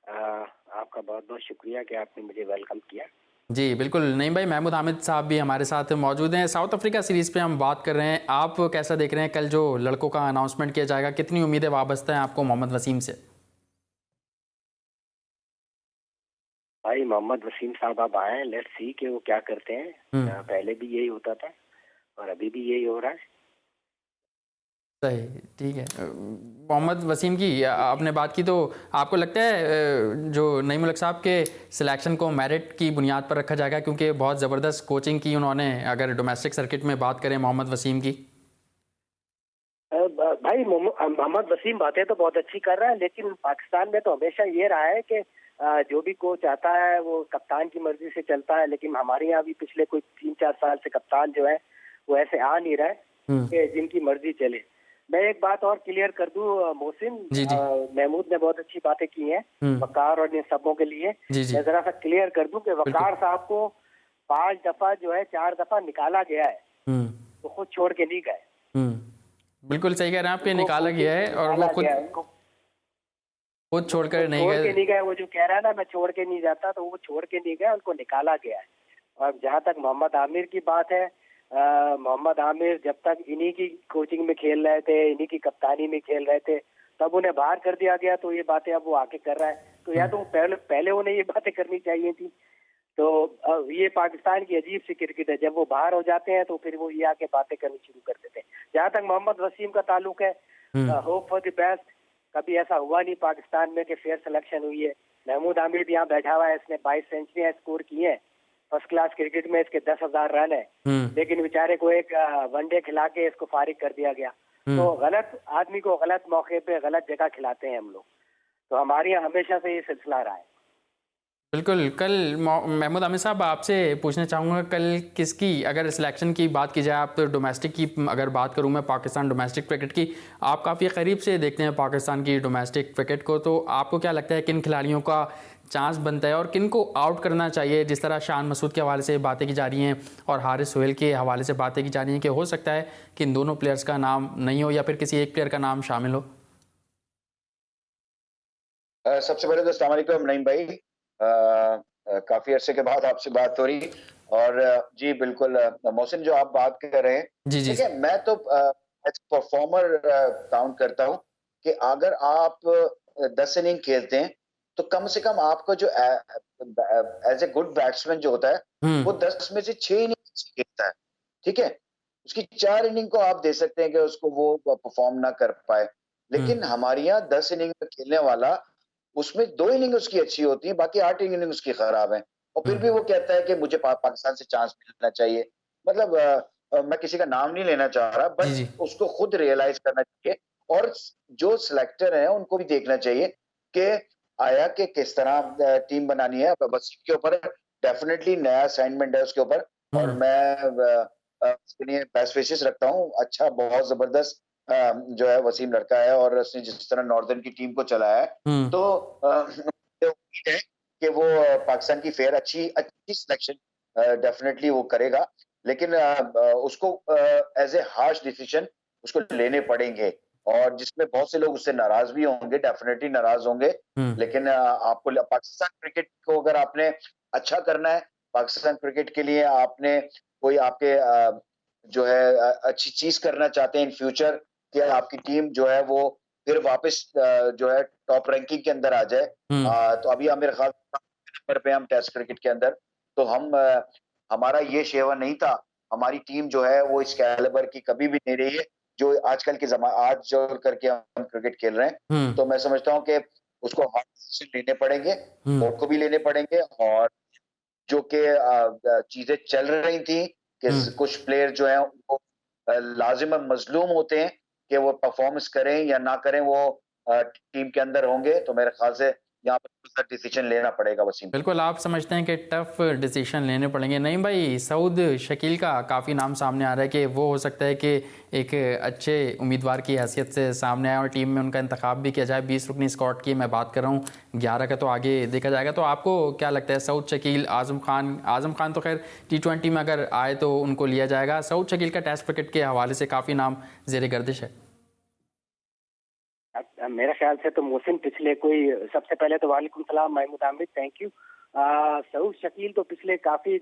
आपका बहुत बहुत शुक्रिया कि आपने मुझे वेलकम किया।
जी बिल्कुल नईम भाई, महमूद हामिद साहब भी हमारे साथ मौजूद हैं। साउथ अफ्रीका सीरीज़ पे हम बात कर रहे हैं, आप कैसा देख रहे हैं कल जो लड़कों का अनाउंसमेंट किया जाएगा, कितनी उम्मीदें वाबस्ता हैं आपको मोहम्मद वसीम से?
भाई मोहम्मद वसीम साहब अब आए हैं, लेट्स सी कि वो क्या करते हैं। पहले भी यही होता था और अभी भी यही हो रहा है।
सही, ठीक है। मोहम्मद वसीम की आपने बात की, तो आपको लगता है जो नईम उल हक साहब के सिलेक्शन को मेरिट की बुनियाद पर रखा जाएगा, क्योंकि बहुत ज़बरदस्त कोचिंग की उन्होंने, अगर डोमेस्टिक सर्किट में बात करें मोहम्मद वसीम की?
भाई मोहम्मद वसीम बातें तो बहुत अच्छी कर रहा है, लेकिन पाकिस्तान में तो हमेशा ये रहा है कि जो भी कोच आता है वो कप्तान की मर्जी से चलता है, लेकिन हमारे यहाँ भी पिछले कोई 3-4 साल से कप्तान जो है वो ऐसे आ नहीं रहा है कि जिनकी मर्जी चले। मैं एक बात और क्लियर कर दूं मोहसिन, महमूद ने बहुत अच्छी बातें की हैं वकार और इन सबों के लिए। मैं जरा सा क्लियर कर दूं कि वकार साहब को 5 दफा जो है 4 दफा निकाला गया है, तो खुद छोड़ के नहीं गए।
बिल्कुल सही कह रहे हैं आप, निकाला गया है और वो खुद छोड़कर नहीं गए।
वो जो कह रहा है ना मैं छोड़ के नहीं जाता, तो वो छोड़ के नहीं गया, उनको निकाला गया है। और जहाँ तक मोहम्मद आमिर की बात है, मोहम्मद आमिर जब तक इन्हीं की कोचिंग में खेल रहे थे, इन्हीं की कप्तानी में खेल रहे थे, तब उन्हें बाहर कर दिया गया। तो ये बातें अब वो आके कर रहा है, तो या तो पहले उन्हें ये बातें करनी चाहिए थी। तो ये पाकिस्तान की अजीब सी क्रिकेट है, जब वो बाहर हो जाते हैं तो फिर वो ये आके बातें करनी शुरू कर देते हैं। जहाँ तक मोहम्मद वसीम का ताल्लुक है, होप फॉर द बेस्ट। कभी ऐसा हुआ नहीं पाकिस्तान में कि फेयर सिलेक्शन हुई है। महमूद आमिर भी यहाँ बैठा हुआ है, इसने 22 सेंचुरियां स्कोर की हैं, फर्स्ट क्लास क्रिकेट में इसके 10,000 रन है, लेकिन बेचारे को एक वनडे खिला के इसको फारिग कर दिया गया। तो गलत आदमी को गलत मौके पे गलत जगह खिलाते हैं हम लोग, तो हमारे यहाँ हमेशा से ये सिलसिला रहा है।
बिल्कुल। कल महमूद आमिर साहब आपसे पूछना चाहूँगा, कल किसकी, अगर सिलेक्शन की बात की जाए, आप तो डोमेस्टिक की अगर बात करूँ मैं, पाकिस्तान डोमेस्टिक क्रिकेट की, आप काफ़ी करीब से देखते हैं पाकिस्तान की डोमेस्टिक क्रिकेट को, तो आपको क्या लगता है किन खिलाड़ियों का चांस बनता है और किन को आउट करना चाहिए? जिस तरह शान मसूद के हवाले से बातें की जा रही हैं और हारिस सोहेल के हवाले से बातें की जा रही हैं कि हो सकता है कि इन दोनों प्लेयर्स का नाम नहीं हो या फिर किसी एक प्लेयर का नाम शामिल हो।
सबसे पहले तो अस्सलाम वालेकुम नईम भाई, काफी अरसे के बाद आपसे बात हो रही। और जी बिल्कुल मोहसिन, जो आप बात कर रहे हैं, ठीक है, मैं तो परफॉर्मर काउंट करता हूं कि अगर आप 10 इनिंग खेलते हैं तो कम से कम आपको जो एज ए गुड बैट्समैन जो होता है वो 10 में से 6 इनिंग खेलता है, ठीक है। उसकी 4 इनिंग को आप दे सकते हैं कि उसको वो परफॉर्म ना कर पाए, लेकिन हमारे यहाँ 10 इनिंग में खेलने वाला, उसमें 2 इनिंग उसकी अच्छी होती है, बाकी 8 इनिंग उसकी खराब है, और फिर भी वो कहता है कि मुझे पाकिस्तान से चांस मिलना चाहिए। मतलब मैं किसी का नाम नहीं लेना चाह रहा, बट उसको खुद रियलाइज करना चाहिए, और जो सिलेक्टर हैं उनको भी देखना चाहिए कि आया कि किस तरह टीम बनानी है। बस के ऊपर डेफिनेटली नया असाइनमेंट है उसके ऊपर, और मैं उसके लिए बेस्ट विशेस रखता हूँ। अच्छा, बहुत जबरदस्त जो है वसीम लड़का है, और उसने जिस तरह नॉर्दर्न की टीम को चलाया है, तो उम्मीद है कि वो पाकिस्तान की फेयर अच्छी सिलेक्शन डेफिनेटली वो करेगा, लेकिन उसको एज ए हार्श डिसीजन उसको लेने पड़ेंगे, और जिसमें बहुत से लोग उससे नाराज भी होंगे, डेफिनेटली नाराज होंगे। लेकिन आपको पाकिस्तान क्रिकेट को अगर आपने अच्छा करना है, पाकिस्तान क्रिकेट के लिए आपने कोई आपके जो है अच्छी चीज करना चाहते हैं इन फ्यूचर, कि आपकी टीम जो है वो फिर वापस जो है टॉप रैंकिंग के अंदर आ जाए, तो अभी मेरे ख्याल नंबर पे हम टेस्ट क्रिकेट के अंदर, तो हमारा ये शेवा नहीं था। हमारी टीम जो है वो इस कैलिबर की कभी भी नहीं रही है जो आजकल के आज जो करके हम क्रिकेट खेल रहे हैं। तो मैं समझता हूँ कि उसको हार्ड डिसीजन लेने पड़ेंगे, बोर्ड को भी लेने पड़ेंगे, और जो कि चीजें चल रही थी कि कुछ प्लेयर जो है उनको लाजिम मजलूम होते हैं कि वो परफॉर्मेंस करें या ना करें, वो टीम के अंदर होंगे, तो मेरे ख्याल से यहाँ पर डिसीजन लेना पड़ेगा वसीम।
बिल्कुल, आप समझते हैं कि टफ डिसीजन लेने पड़ेंगे। नहीं भाई, सऊद शकील का काफ़ी नाम सामने आ रहा है कि वो हो सकता है कि एक अच्छे उम्मीदवार की हैसियत से सामने आए और टीम में उनका इंतखाब भी किया जाए। 20 रुकनी स्क्वाड की मैं बात कर रहा हूँ, 11 का तो आगे देखा जाएगा। तो आपको क्या लगता है, सऊद शकील, आज़म खान तो खैर T20 में अगर आए तो उनको लिया जाएगा, सऊद शकील का टेस्ट क्रिकेट के हवाले से काफ़ी नाम ज़ेरे गर्दिश है?
मेरा ख्याल से तो मोहसिन पिछले कोई, सबसे पहले तो वालेकुम सलाम महमूद आमिर, थैंक यू। सऊद शकील तो पिछले काफी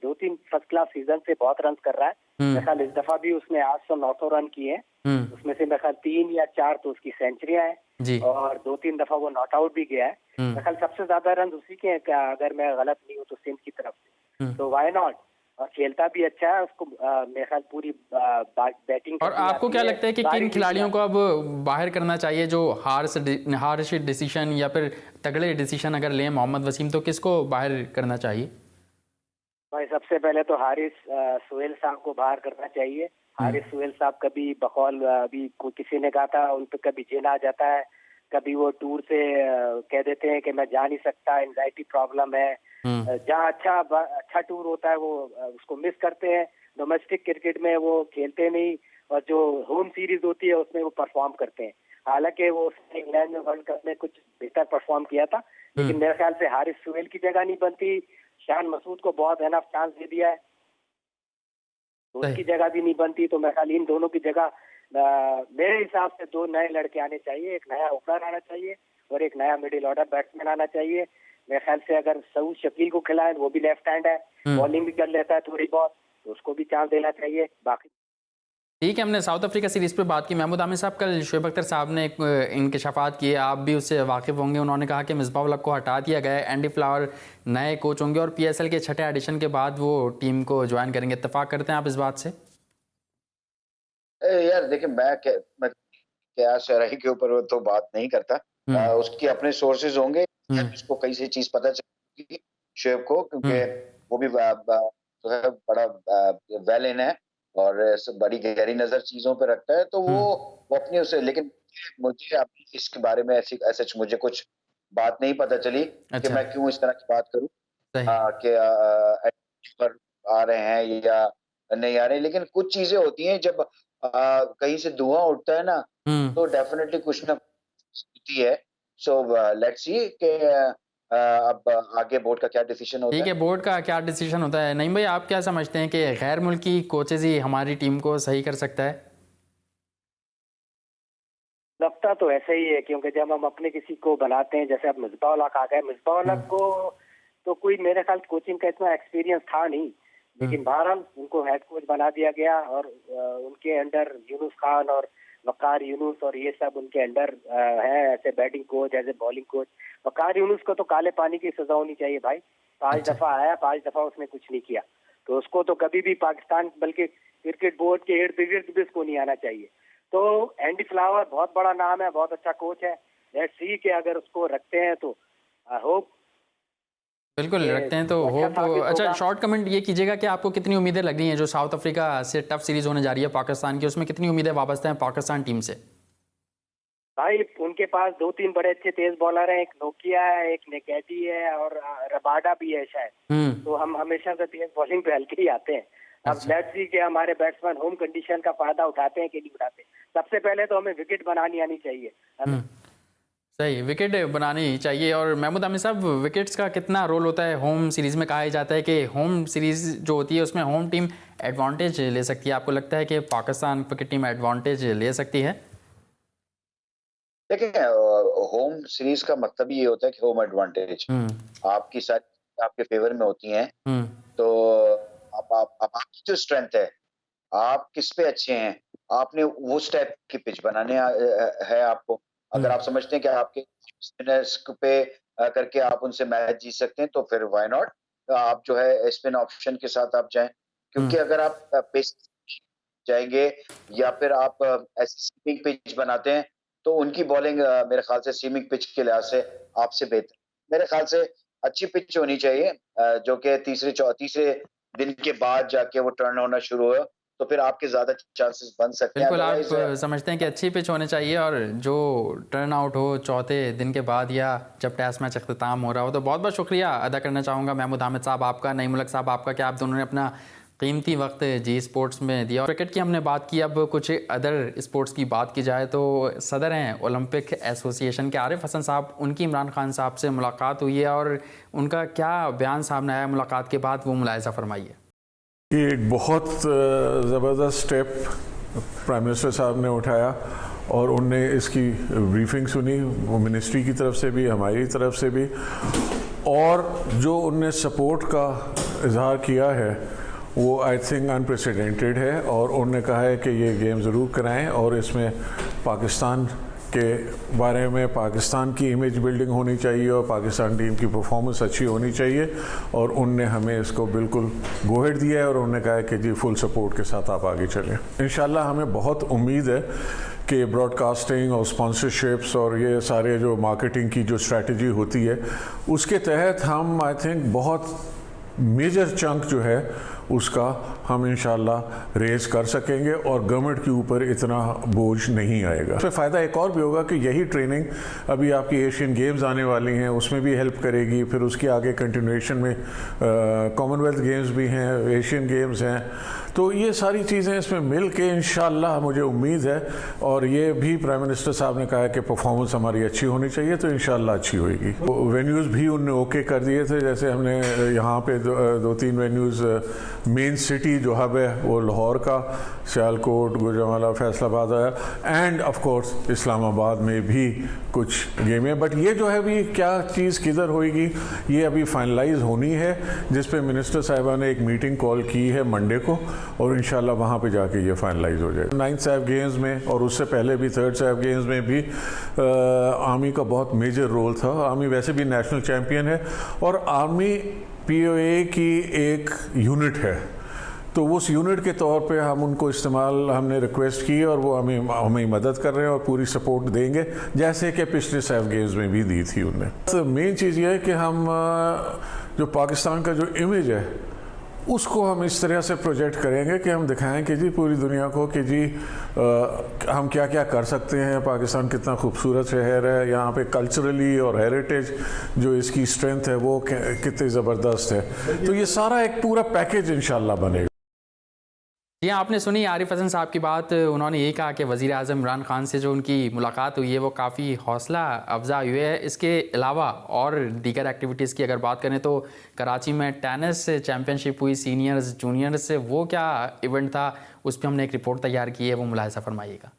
2-3 फर्स्ट क्लास सीजन से बहुत रन कर रहा है। मेरे ख्याल इस दफा भी उसने 809 रन किए हैं, उसमें से मेरे ख्याल 3 या 4 तो उसकी सेंचुरियां हैं, और 2-3 दफा वो नॉट आउट भी गया है। मेरे ख्याल सबसे ज्यादा रन उसी के हैं, अगर मैं गलत नहीं हूँ तो सिंध की तरफ से, तो वाई नॉट। और खेलता भी अच्छा है। उसको मेरे ख्याल पूरी बैटिंग।
और आपको क्या लगता है कि किन खिलाड़ियों को अब बाहर करना चाहिए जो हार्श डिसीजन या फिर तगड़े डिसीजन अगर लें मोहम्मद वसीम, तो किसको बाहर करना चाहिए?
भाई सबसे पहले तो हारिस सुहेल साहब को बाहर करना चाहिए। हारिस सुहेल साहब कभी बकौल अभी किसी ने कहा था उन पर कभी जिन आ जाता है, कभी वो टूर से कह देते हैं कि मैं जा नहीं सकता, एंजाइटी प्रॉब्लम है। जहाँ अच्छा टूर होता है वो उसको मिस करते हैं। डोमेस्टिक क्रिकेट में वो खेलते नहीं और जो होम सीरीज होती है उसमें वो परफॉर्म करते हैं। हालांकि वो उसने इंग्लैंड में वर्ल्ड कप में कुछ बेहतर परफॉर्म किया था, लेकिन मेरे ख्याल से हारिस सुहेल की जगह नहीं बनती। शान मसूद को बहुत एनफ चांस दे दिया है, उसकी जगह भी नहीं बनती। तो मेरे ख्याल इन दोनों की जगह मेरे हिसाब से 2 नए लड़के आने चाहिए। एक नया ओपनर आना चाहिए और एक नया मिडिल ऑर्डर बैट्समैन आना चाहिए। मेरे ख्याल से अगर सऊद शकील को खिलाए, वो भी लेफ्ट हैंड है, बॉलिंग भी कर लेता है थोड़ी बहुत, तो उसको भी चांस देना चाहिए। बाकी
ठीक है, हमने साउथ अफ्रीका सीरीज़ पे बात की। महमूद आमिर साहब, कल शुएब अख्तर साहब ने इंकशाफात किए, आप भी उससे वाकिफ़ होंगे। उन्होंने कहा कि मिसबाह उल हक को हटा दिया गया है, एंडी फ्लावर नए कोच होंगे और PSL के 6ठे एडिशन के बाद वो टीम को ज्वाइन करेंगे। इत्तेफाक करते हैं आप इस बात से?
यार देखिए, मैं क्या शरही के ऊपर तो बात नहीं करता। उसकी अपने सोर्सेज होंगे, उसको कई सी चीज पता चलेगी शुएब को, क्योंकि वो भी जो है बड़ा वेल इन है और बड़ी गहरी नजर चीजों पे रखता है। तो वो अपनी उसे, लेकिन मुझे अभी इसके बारे में ऐसी मुझे कुछ बात नहीं पता चली कि मैं क्यों इस तरह की बात करूं कि पर आ रहे हैं या नहीं आ रहे हैं। लेकिन कुछ चीजें होती हैं, जब कहीं से धुआं उठता है ना, तो डेफिनेटली कुछ ना होती है। सो लेट्स सी कि अब आगे बोर्ड का क्या डिसीजन होता है।
ठीक है, बोर्ड का क्या डिसीजन होता है। नहीं भाई, आप क्या समझते हैं कि गैर मुल्की कोचेज ही हमारी टीम को सही कर सकता है?
लगता तो ऐसा ही है, क्योंकि जब हम अपने किसी को बनाते हैं, जैसे अब मिसबाह उल हक आ गए, मिसबाह उल हक को तो कोई मेरे ख्याल कोचिंग का इतना एक्सपीरियंस था नहीं, लेकिन बहरहाल उनको हेड कोच बना दिया गया और उनके अंडर यूनुस खान और वकार यूनुस और ये सब उनके अंडर है, ऐसे बैटिंग कोच, ऐसे बॉलिंग कोच। वकार यूनुस को तो काले पानी की सजा होनी चाहिए भाई। 5 दफा आया, 5 दफा उसने कुछ नहीं किया, तो उसको तो कभी भी पाकिस्तान, बल्कि क्रिकेट बोर्ड के इर्द गिर्द भी उसको नहीं आना चाहिए। तो एंडी फ्लावर बहुत बड़ा नाम है, बहुत अच्छा कोच है। लेट्स सी कि अगर उसको रखते हैं तो आई होप,
बिल्कुल रखते हैं तो होप। अच्छा, शॉर्ट कमेंट ये कीजिएगा कि आपको कितनी उम्मीदें लग रही हैं जो साउथ अफ्रीका से टफ सीरीज होने जा रही है पाकिस्तान की, उसमें कितनी उम्मीदें वाबस्ता हैं पाकिस्तान टीम से?
भाई उनके पास 2-3 बड़े अच्छे तेज बॉलर हैं, एक नोकिया है, एक नेगेटी है और रबाडा भी है शायद। तो हम हमेशा से तेज बॉलिंग पे हल्के ही आते हैं। अब लेट्स सी कि हमारे बैट्समैन होम कंडीशन का फायदा उठाते हैं कि नहीं उठाते। सबसे पहले तो हमें विकेट बनानी आनी चाहिए।
सही, विकेट बनानी चाहिए। और महमूद आमिर साहब, विकेट्स का कितना रोल होता है होम सीरीज में? कहा जाता है कि होम सीरीज जो होती है उसमें होम टीम एडवांटेज ले सकती है। आपको लगता है कि पाकिस्तान क्रिकेट टीम एडवांटेज ले सकती है?
देखिए, होम सीरीज का मतलब ये होता है कि होम एडवांटेज आपकी सारी आपके फेवर में होती हैं। तो आपकी जो स्ट्रेंथ है, आप किस पे अच्छे हैं, आपने उस टाइप की पिच बनाने है आपको। अगर आप समझते हैं कि आपके स्पिनर्स पे करके आप उनसे मैच जीत सकते हैं, तो फिर व्हाई नॉट आप जो है स्पिन ऑप्शन के साथ आप जाएं। क्योंकि अगर आप पेस जाएंगे या फिर आप ऐसी स्विंग पिच बनाते हैं, तो उनकी बॉलिंग मेरे ख्याल से स्विमिंग पिच के लिहाज से आपसे बेहतर। मेरे ख्याल से अच्छी पिच होनी चाहिए जो कि तीसरे दिन के बाद जाके वो टर्न होना शुरू हो, तो फिर आपके ज्यादा चांसेस बन सकते हैं।
बिल्कुल, आप समझते हैं कि अच्छी पिच होनी चाहिए और जो टर्न आउट हो चौथे दिन के बाद या जब टेस्ट मैच अख्ताम हो रहा हो। तो बहुत बहुत शुक्रिया अदा करना चाहूँगा महमूद हामिद साहब आपका, नईम उल हक साहब आपका, कि आप दोनों ने अपना कीमती वक्त जी स्पोर्ट्स में दिया। क्रिकेट की हमने बात की, अब कुछ अदर स्पोर्ट्स की बात की जाए तो सदर हैं ओलंपिक एसोसिएशन के आरिफ हसन साहब, उनकी इमरान खान साहब से मुलाकात हुई है और उनका क्या बयान सामने आया मुलाकात के बाद, वो मुलाहिज़ा फरमाइए।
ये एक बहुत ज़बरदस्त स्टेप प्राइम मिनिस्टर साहब ने उठाया और उनने इसकी ब्रीफिंग सुनी, वो मिनिस्ट्री की तरफ से भी, हमारी तरफ से भी, और जो उनने सपोर्ट का इजहार किया है वो आई थिंक अनप्रेसिडेंटेड है। और उन्होंने कहा है कि ये गेम ज़रूर कराएं और इसमें पाकिस्तान के बारे में पाकिस्तान की इमेज बिल्डिंग होनी चाहिए और पाकिस्तान टीम की परफॉर्मेंस अच्छी होनी चाहिए, और उनने हमें इसको बिल्कुल गोहेड दिया है और उन्होंने कहा है कि जी फुल सपोर्ट के साथ आप आगे चलें। इंशाल्लाह हमें बहुत उम्मीद है कि ब्रॉडकास्टिंग और स्पॉन्सरशिप्स और ये सारे जो मार्केटिंग की जो स्ट्रैटेजी होती है उसके तहत हम आई थिंक बहुत मेजर चंक जो है उसका हम इंशाल्लाह रेज कर सकेंगे और गवर्नमेंट के ऊपर इतना बोझ नहीं आएगा। इसमें फ़ायदा एक और भी होगा कि यही ट्रेनिंग अभी आपकी एशियन गेम्स आने वाली हैं उसमें भी हेल्प करेगी, फिर उसके आगे कंटिन्यूएशन में कॉमनवेल्थ गेम्स भी हैं, एशियन गेम्स हैं, तो ये सारी चीज़ें इसमें मिल के इंशाल्लाह मुझे उम्मीद है, और ये भी प्राइम मिनिस्टर साहब ने कहा है कि परफॉर्मेंस हमारी अच्छी होनी चाहिए, तो इंशाल्लाह अच्छी होगी। वेन्यूज़ भी उनने ओके कर दिए थे, जैसे हमने यहाँ पे दो तीन वेन्यूज़ मेन सिटी जो हब है वो लाहौर का, सियालकोट, गुजरांवाला, फैसलाबाद आया, एंड ऑफ कोर्स इस्लामाबाद में भी कुछ गेम है। बट ये जो है अभी क्या चीज़ किधर होएगी ये अभी फाइनलाइज होनी है, जिस पे मिनिस्टर साहिबा ने एक मीटिंग कॉल की है मंडे को, और इंशाल्लाह वहाँ पे जाके ये फाइनलाइज हो जाएगा। 9th साहब गेम्स में और उससे पहले भी 3rd साहब गेम्स में भी आर्मी का बहुत मेजर रोल था। आर्मी वैसे भी नेशनल चैम्पियन है और आर्मी POA की एक यूनिट है, तो उस यूनिट के तौर पे हम उनको इस्तेमाल हमने रिक्वेस्ट की और वो हमें मदद कर रहे हैं और पूरी सपोर्ट देंगे, जैसे कि पिछले साहब गेम्स में भी दी थी उनने। तो मेन चीज़ ये है कि हम जो पाकिस्तान का जो इमेज है उसको हम इस तरह से प्रोजेक्ट करेंगे कि हम दिखाएं कि जी पूरी दुनिया को कि जी हम क्या क्या कर सकते हैं, पाकिस्तान कितना खूबसूरत शहर है, यहाँ पे कल्चरली और हेरिटेज जो इसकी स्ट्रेंथ है वो कितनी ज़बरदस्त है, तो ये सारा एक पूरा पैकेज इंशाल्लाह बनेगा।
जी आपने सुनी आरिफ हसन साहब की बात। उन्होंने यही कहा कि वज़ीर आज़म इमरान खान से जो उनकी मुलाकात हुई है वो काफ़ी हौसला अफजा हुई है। इसके अलावा और दीगर एक्टिविटीज़ की अगर बात करें तो कराची में टेनिस चैम्पियनशिप हुई, सीनियर्स जूनियर्स, वो क्या इवेंट था उस पर हमने एक रिपोर्ट तैयार की है, वो मुलाहिज़ा फरमाइएगा।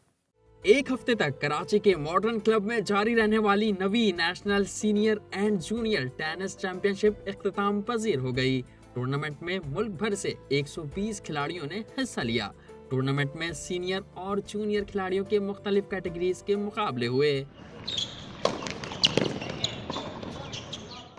एक हफ्ते तक कराची के मॉडर्न क्लब में जारी रहने वाली नवी national senior and junior tennis championship इख्तिताम पजीर हो गई। टूर्नामेंट में मुल्क भर से 120 खिलाड़ियों ने हिस्सा लिया। टूर्नामेंट में सीनियर और जूनियर खिलाड़ियों के मुख्तलिफ कैटेगरीज के मुकाबले हुए।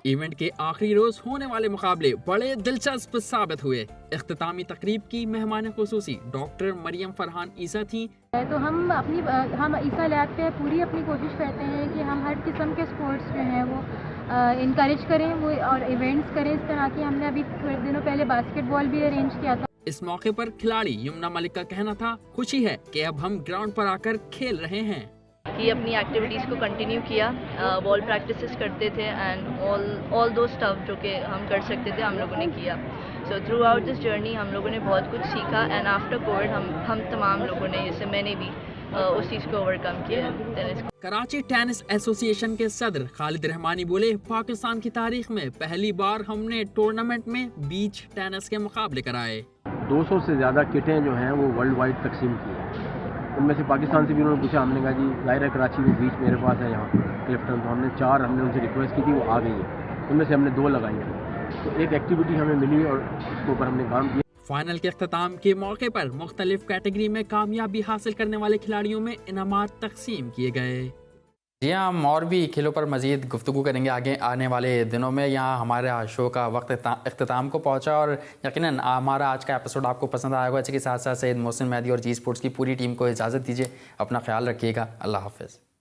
इवेंट के आखिरी रोज होने वाले मुकाबले बड़े दिलचस्प साबित हुए। इख्तितामी तकरीब की मेहमान खुसूसी डॉक्टर मरियम फरहान ईसा थी।
तो हम ईसा लैब पे पूरी अपनी कोशिश करते हैं कि हम हर किस्म के स्पोर्ट्स जो हैं वो इनकरेज करें वो और इवेंट्स करें। इस तरह की हमने अभी थोड़े दिनों पहले बास्केटबॉल भी अरेंज किया था।
इस मौके पर खिलाड़ी यमुना मलिक का कहना था, खुशी है कि अब हम ग्राउंड पर आकर खेल रहे हैं।
कि अपनी एक्टिविटीज़ को कंटिन्यू किया, बॉल प्रैक्टिसेस करते थे एंड ऑल दो स्टफ जो कि हम कर सकते थे हम लोगों ने किया। So through out this journey हम लोगों ने बहुत कुछ सीखा एंड आफ्टर कोविड हम तमाम लोगों ने, जैसे मैंने भी उस चीज़ को ओवरकम किया।
कराची टेनिस एसोसिएशन के सदर खालिद रहमानी बोले, पाकिस्तान की तारीख में पहली बार हमने टूर्नामेंट में बीच टेनिस के मुकाबले कराए।
200 से ज़्यादा किटें जो हैं वो वर्ल्ड वाइड तकसीम की हैं। उनमें से पाकिस्तान से भी उन्होंने पूछा, हमने कहा जी ज़ाहिर है कराची में बीच मेरे पास है यहाँ क्लिफ्टन, तो हमने उनसे रिक्वेस्ट की थी, वो आ गई है। उनमें से हमने 2 लगाई हैं, तो एक एक्टिविटी हमें मिली और उसके ऊपर हमने काम किया।
फाइनल के अख्ताम के मौके पर मुख्तलिफ कैटेगरी में कामयाबी हासिल करने वाले खिलाड़ियों में इनामात तकसीम किए गए। जी हाँ, हम और भी खेलों पर मज़ीद गुफ्तगू करेंगे आगे आने वाले दिनों में। यहाँ हमारा शो का वक्त इख्तिताम को पहुँचा और यकीनन हमारा आज का एपिसोड आपको पसंद आएगा। इसी के साथ साथ सैयद मोहसिन मेहदी और जी स्पोर्ट्स की पूरी टीम को इजाज़त दीजिए। अपना ख्याल रखिएगा। अल्लाह हाफ़िज़।